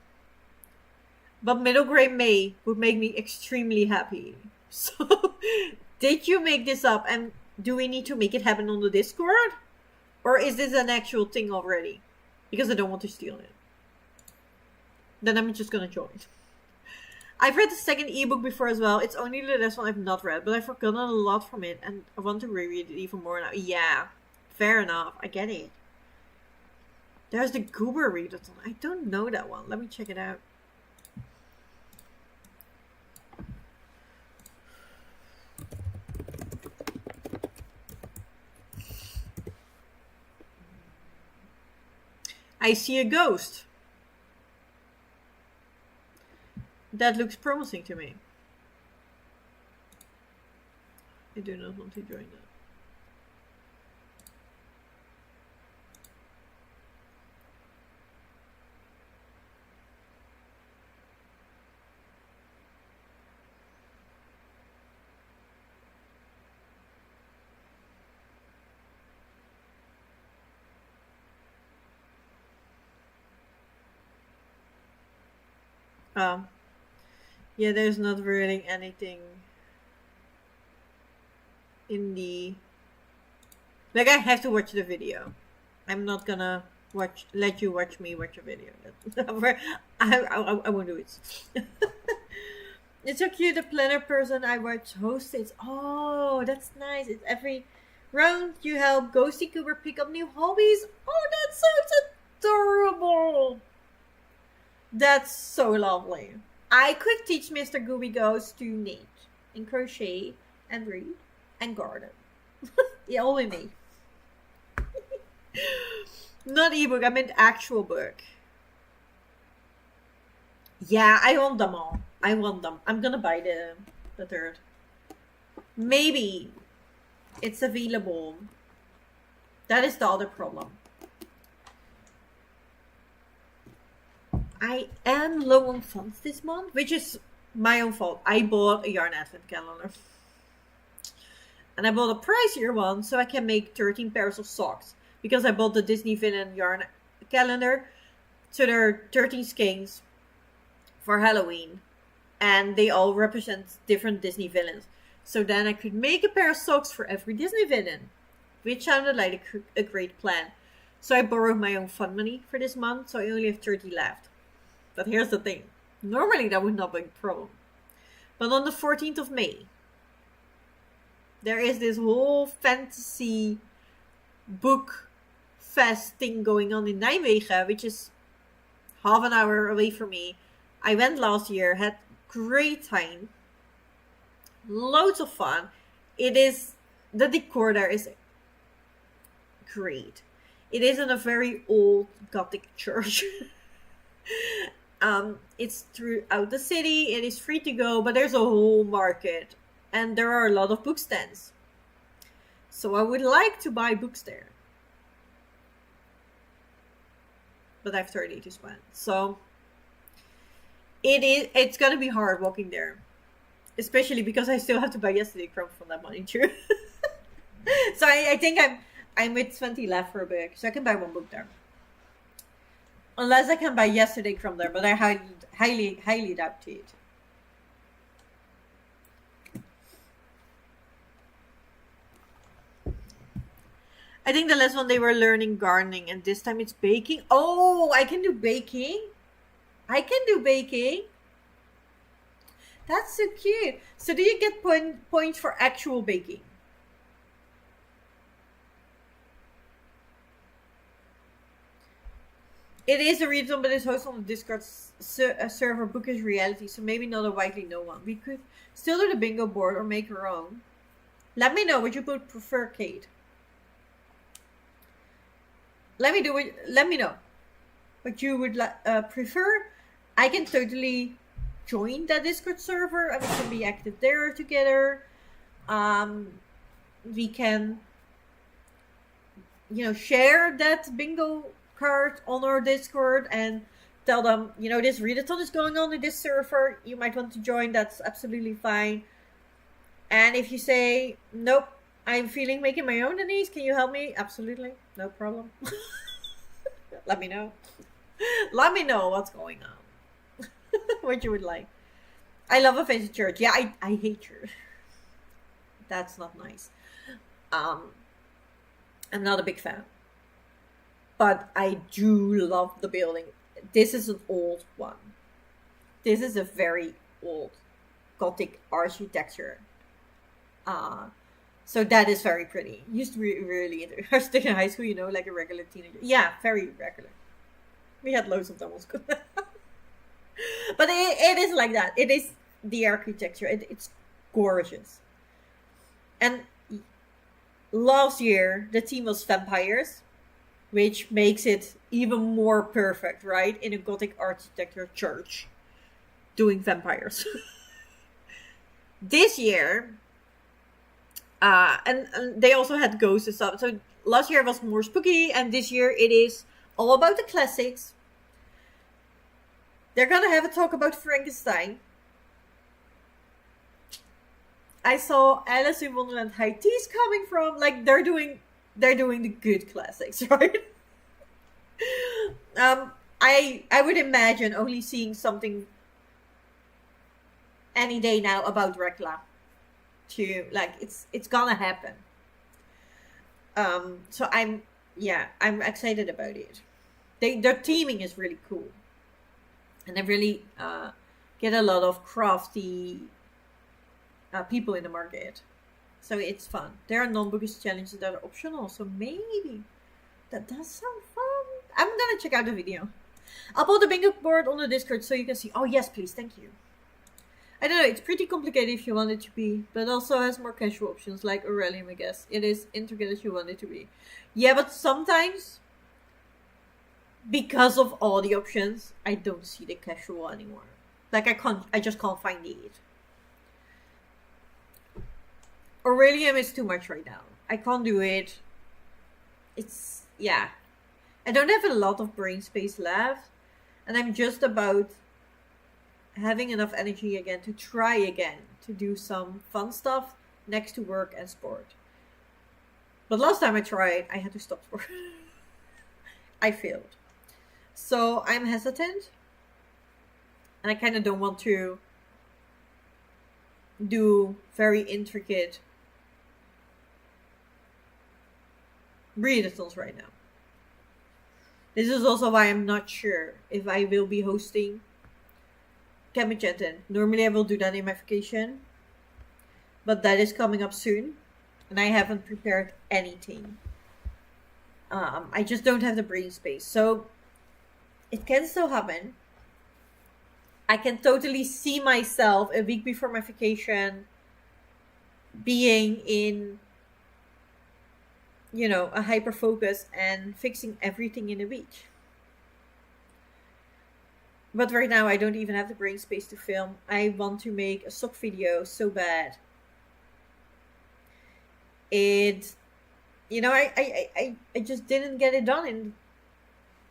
But Middlegrade May would make me extremely happy. So, did you make this up? And do we need to make it happen on the Discord? Or is this an actual thing already? Because I don't want to steal it. Then I'm just gonna join. I've read the second ebook before as well. It's only the last one I've not read, but I've forgotten a lot from it, and I want to reread it even more now. Yeah, fair enough. I get it. There's the Goober readathon. I don't know that one. Let me check it out. I see a ghost. That looks promising to me. I do not want to join that. Yeah, there's not really anything in the... Like, I have to watch the video. I'm not gonna let you watch me watch a video. I won't do it. It's so cute. The planner person I watch hosts it. Oh, that's nice. It's every Round, you help Ghosty Cooper pick up new hobbies. Oh, that sounds adorable. That's so lovely. I could teach Mr. Gooby Ghost to knit and crochet and read and garden. Yeah, only me. Not ebook, I meant actual book. Yeah, I want them all. I want them. I'm gonna buy the third. Maybe it's available. That is the other problem. I am low on funds this month, which is my own fault. I bought a yarn advent calendar. And I bought a pricier one so I can make 13 pairs of socks. Because I bought the Disney villain yarn calendar. So there are 13 skeins for Halloween. And they all represent different Disney villains. So then I could make a pair of socks for every Disney villain. Which sounded like a great plan. So I borrowed my own fund money for this month. So I only have 30 left. But here's the thing. Normally that would not be a problem. But on the 14th of May, there is this whole fantasy book fest thing going on in Nijmegen, which is half an hour away from me. I went last year, had great time. Loads of fun. The decor there is great. It is in a very old Gothic church. It's throughout the city. It is free to go, but there's a whole market. And there are a lot of book stands. So I would like to buy books there. But I have 30 to spend. So it's going to be hard walking there. Especially because I still have to buy yesterday crumb from that money too. So I think I'm with 20 left for a book. So I can buy one book there. Unless I can buy yesterday crumb there. But I highly doubt it. I think the last one they were learning gardening, and this time it's baking. Oh, I can do baking. I can do baking. That's so cute. So do you get points for actual baking? It is a reason, but it's hosted on the Discord server Bookish Reality, so maybe not a widely known one. We could still do the bingo board or make our own. Let me know what you would prefer, Kate. Let me know what you would prefer. I can totally join that Discord server and we can be active there together. We can, share that bingo card on our Discord and tell them, this readathon is going on in this server. You might want to join. That's absolutely fine. And if you say, nope, I'm feeling making my own, Denise, can you help me? Absolutely. No problem. Let me know. Let me know what's going on. What you would like. I love a fancy church. Yeah, I hate church. That's not nice. I'm not a big fan. But I do love the building. This is an old one. This is a very old Gothic architecture. So that is very pretty. Used to be really interesting in high school, like a regular teenager. Yeah, very regular. We had loads of them at school. But it is like that. It is the architecture. It's gorgeous. And last year, the theme was vampires, which makes it even more perfect, right? In a Gothic architecture church, doing vampires. This year, and they also had ghosts and stuff. So last year was more spooky, and this year it is all about the classics. They're gonna have a talk about Frankenstein. I saw Alice in Wonderland High Tea's coming from. Like they're doing the good classics, right? I would imagine only seeing something any day now about Dracula. It's gonna happen. So I'm excited about it. Their theming is really cool, and they really get a lot of crafty people in the market. So it's fun. There are non-bookish challenges that are optional, so maybe that does sound fun. I'm gonna check out the video. I'll put the bingo board on the Discord so you can see. Oh yes, please, thank you. I don't know, it's pretty complicated if you want it to be, but also has more casual options like Aurelium, I guess. It is intricate as you want it to be. Yeah, but sometimes, because of all the options, I don't see the casual anymore. Like I just can't find it. Aurelium is too much right now. I can't do it. It's, yeah. I don't have a lot of brain space left, and I'm just about having enough energy again to try again to do some fun stuff next to work and sport. But last time I tried, I had to stop sport. I failed. So I'm hesitant, and I kind of don't want to do very intricate readathons right now. This is also why I'm not sure if I will be hosting Kemichetin. Normally I will do that in my vacation, but that is coming up soon, and I haven't prepared anything. I just don't have the brain space, so it can still happen. I can totally see myself a week before my vacation being in, you know, a hyper focus and fixing everything in a week. But right now I don't even have the brain space to film. I want to make a sock video so bad. It, you know, I just didn't get it done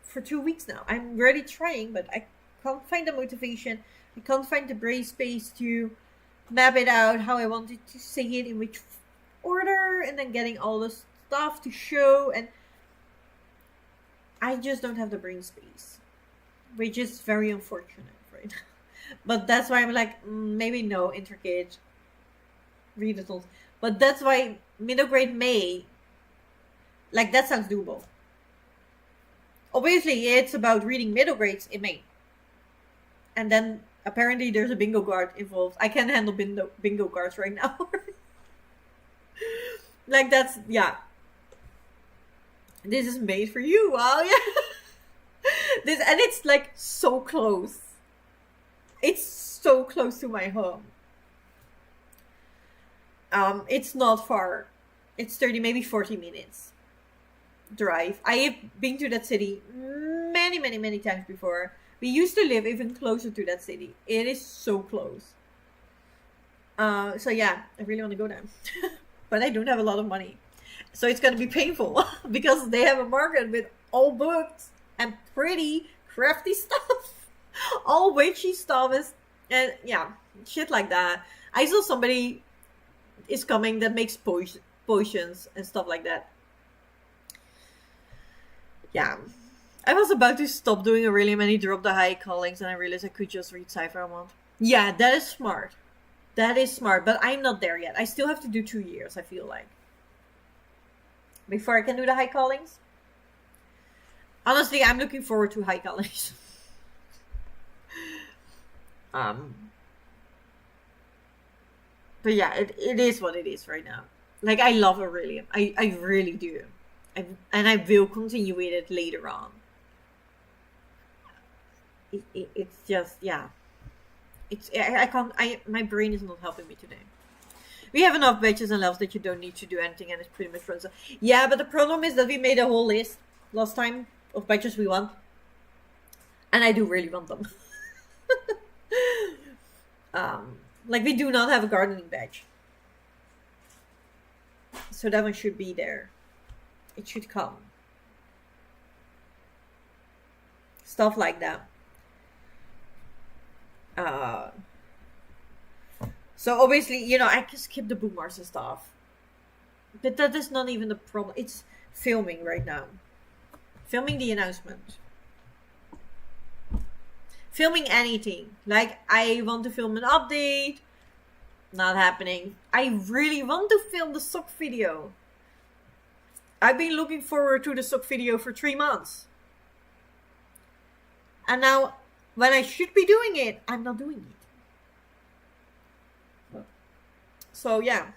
for 2 weeks now. I'm really trying, but I can't find the motivation. I can't find the brain space to map it out how I wanted to say it, in which order, and then getting all the stuff to show, and I just don't have the brain space, which is very unfortunate right now. But that's why I'm like, maybe no intricate readathons. But that's why middle grade May, like, that sounds doable. Obviously, it's about reading middle grades in May. And then apparently there's a bingo card involved. I can't handle bingo cards right now. Like, that's, yeah. This is made for you. Wow, yeah. This, and it's like so close. It's so close to my home. It's not far. It's 30, maybe 40 minutes drive. I have been to that city many times before. We used to live even closer to that city. It is so close. So yeah, I really want to go there. But I don't have a lot of money. So it's going to be painful because they have a market with all books and pretty crafty stuff. All witchy stuff and yeah, shit like that. I saw somebody is coming that makes potions and stuff like that. Yeah. I was about to stop doing Aurelium and he dropped the high callings and I realized I could just read Cypher a month. Yeah, that is smart. That is smart, but I'm not there yet. I still have to do 2 years, I feel like, before I can do the high callings. Honestly, I'm looking forward to high callings. But yeah, it is what it is right now. Like, I love Aurelium. I really do. And I will continue with it later on. It's just, yeah. My brain is not helping me today. We have enough badges and levels that you don't need to do anything and it's pretty much runs. Yeah, but the problem is that we made a whole list last time of badges we want. And I do really want them. Like, we do not have a gardening badge. So that one should be there. It should come. Stuff like that. So obviously, you know, I can skip the bookmarks and stuff. But that is not even the problem. It's filming right now. Filming the announcement. Filming anything. Like, I want to film an update. Not happening. I really want to film the sock video. I've been looking forward to the sock video for 3 months. And now, when I should be doing it, I'm not doing it. So, yeah.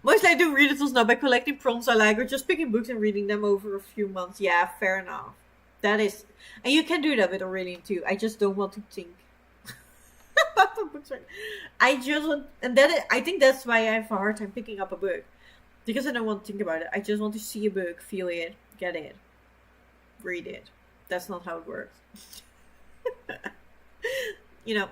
Mostly I do read it now by collecting prompts I like or just picking books and reading them over a few months. Yeah, fair enough. That is, and you can do that with Aurelian too. I just don't want to think about the books. I just want, and I think that's why I have a hard time picking up a book, because I don't want to think about it. I just want to see a book, feel it, get it, read it. That's not how it works. You know,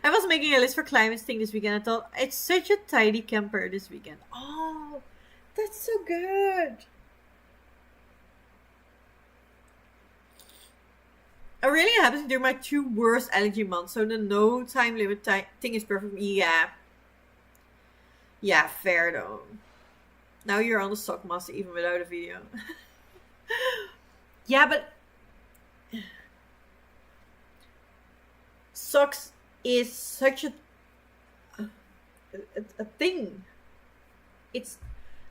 I was making a list for climate thing this weekend. I thought it's such a tidy camper this weekend. Oh, that's so good. I really happens during my 2 worst allergy months, so the no time limit thing is perfect. Yeah, fair though. Now you're on the sock master even without a video. Yeah, but socks is such a thing.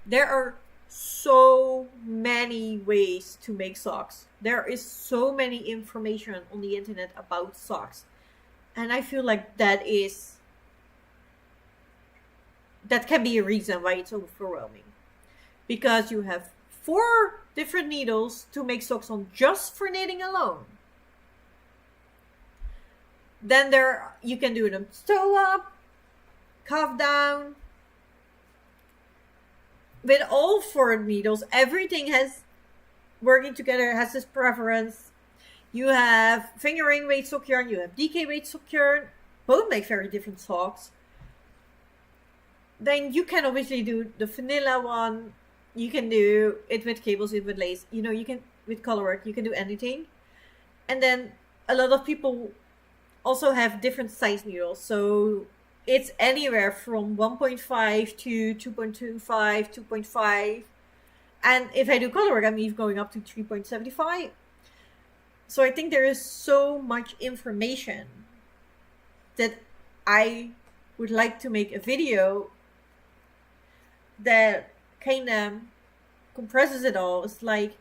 There are so many ways to make socks. There is so many information on the internet about socks, and I feel like that can be a reason why it's overwhelming, because you have 4 different needles to make socks on just for knitting alone. Then you can do them sew up, cuff down. With all 4 needles, everything has working together, has this preference. You have fingering weight sock yarn, you have DK weight sock yarn. Both make very different socks. Then you can obviously do the vanilla one. You can do it with cables, it with lace. You can, with color work, you can do anything. And then a lot of people also have different size needles. So it's anywhere from 1.5 to 2.25, 2.5. And if I do color work, I'm even going up to 3.75. So I think there is so much information that I would like to make a video that kind of compresses it all. It's like,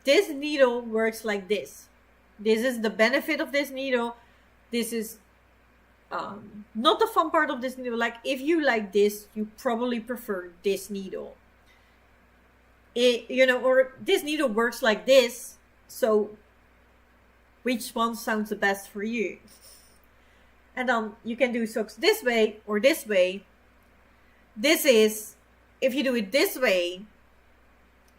this needle works like this. This is the benefit of this needle. This is not the fun part of this needle. Like, if you like this, you probably prefer this needle. Or this needle works like this, so which one sounds the best for you? And then you can do socks this way or this way. If you do it this way,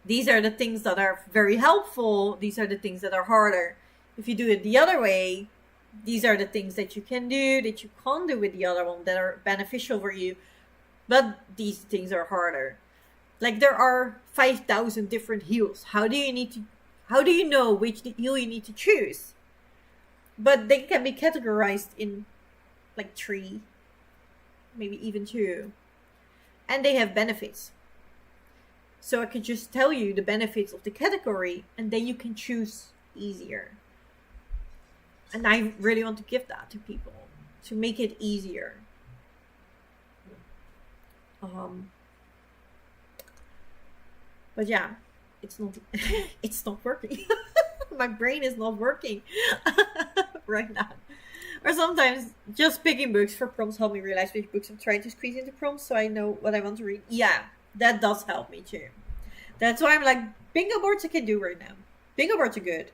these are the things that are very helpful. These are the things that are harder. If you do it the other way, these are the things that you can do that you can't do with the other one that are beneficial for you. But these things are harder. Like, there are 5,000 different heels. How do you know which heel you need to choose? But they can be categorized in like 3, maybe even 2. And they have benefits. So I could just tell you the benefits of the category, and then you can choose easier. And I really want to give that to people, to make it easier. But yeah, it's not working. My brain is not working right now. Or sometimes just picking books for prompts help me realize which books I'm trying to squeeze into prompts, so I know what I want to read. Yeah, that does help me too. That's why I'm like, bingo boards I can do right now. Bingo boards are good.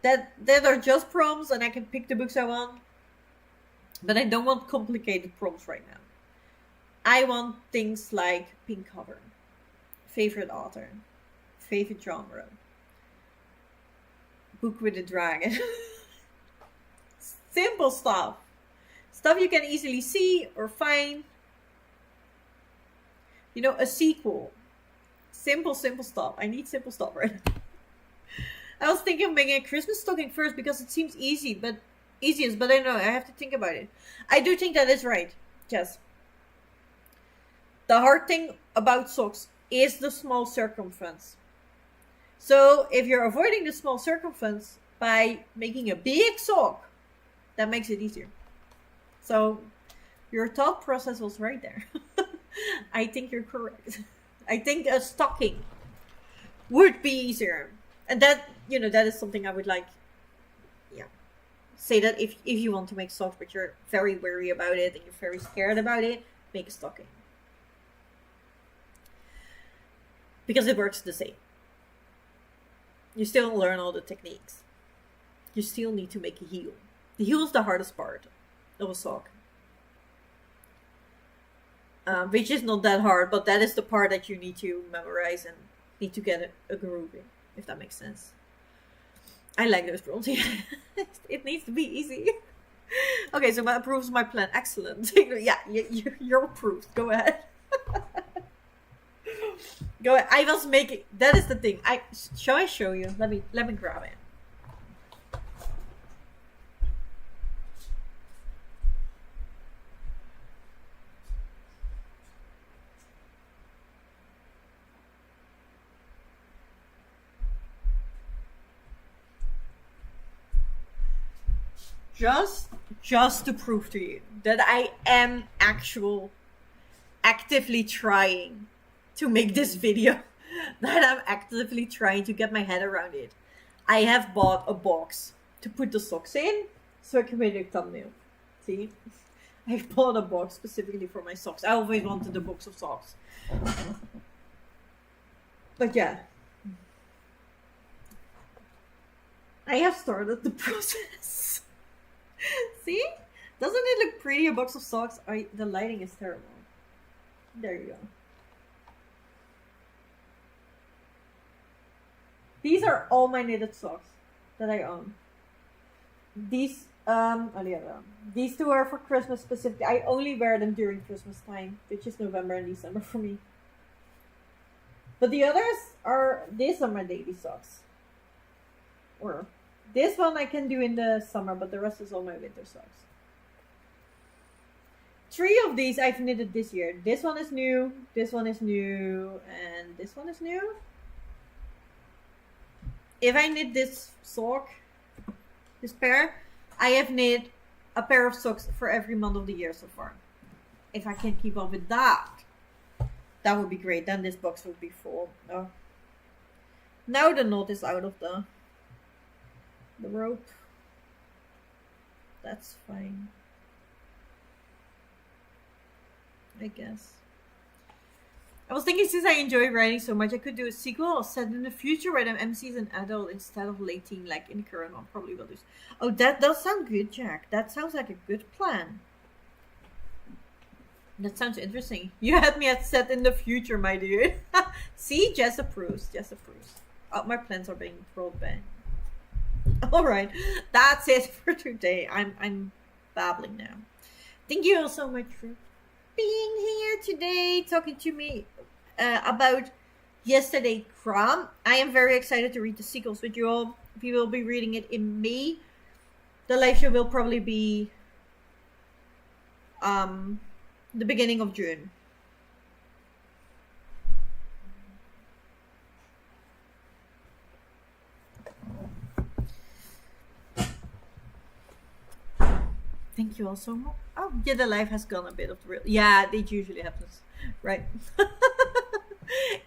That are just prompts, and I can pick the books I want. But I don't want complicated prompts right now. I want things like pink cover, favorite author, favorite genre, book with a dragon. Simple stuff. Stuff you can easily see or find. A sequel. Simple stuff. I need simple stuff right now. I was thinking of making a Christmas stocking first because it seems easiest, but I know I have to think about it. I do think that is right, Jess. The hard thing about socks is the small circumference. So if you're avoiding the small circumference by making a big sock, that makes it easier. So your thought process was right there. I think you're correct. I think a stocking would be easier. And that is something I would like, say that if you want to make socks but you're very wary about it and you're very scared about it, make a stocking. because it works the same. You still learn all the techniques. You still need to make a heel. The heel is the hardest part of a sock. Which is not that hard, but that is the part that you need to memorize and need to get a groove in, if that makes sense. I like those rules. It needs to be easy. Okay, so that approves my plan. Excellent. Yeah, you're approved. Go ahead. Go ahead. I was making. That is the thing. Shall I show you? Let me grab it. Just to prove to you that I am actively trying to make this video, that I'm actively trying to get my head around it. I have bought a box to put the socks in so I can make a thumbnail. See? I bought a box specifically for my socks. I always wanted a box of socks. But yeah. I have started the process. See? Doesn't it look pretty? A box of socks? The lighting is terrible. There you go. These are all my knitted socks that I own. These, these two are for Christmas specifically. I only wear them during Christmas time, which is November and December for me. But the others these are my daily socks. Or, this one I can do in the summer, but the rest is all my winter socks. 3 of these I've knitted this year. This one is new, this one is new, and this one is new. If I knit this sock, this pair, I have knit a pair of socks for every month of the year so far. If I can keep up with that, that would be great. Then this box would be full. Oh. Now the knot is out of the rope. That's fine, I guess. I was thinking, since I enjoy writing so much, I could do a sequel set in the future where I'm MC as an adult instead of late teen, like in the current one. Probably will do. Oh, that does sound good, Jack. That sounds like a good plan. That sounds interesting. You had me at set in the future, my dude. See? Jess approves. Jess approves. Oh, my plans are being rolled back. Alright. That's it for today. I'm babbling now. Thank you all so much for being here today, talking to me about yesterday Crumb. I am very excited to read the sequels with you all. We will be reading it in May. The live show will probably be the beginning of June. Thank you all so much. Oh, yeah, the live has gone a bit of the real. Yeah, it usually happens, right?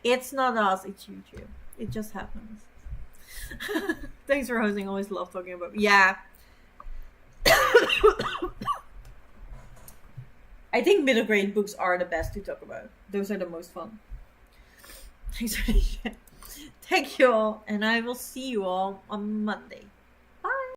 It's not us, it's YouTube. It just happens. Thanks for hosting. Always love talking about. Yeah. I think middle grade books are the best to talk about. Those are the most fun. Thanks for the share. Thank you all, and I will see you all on Monday.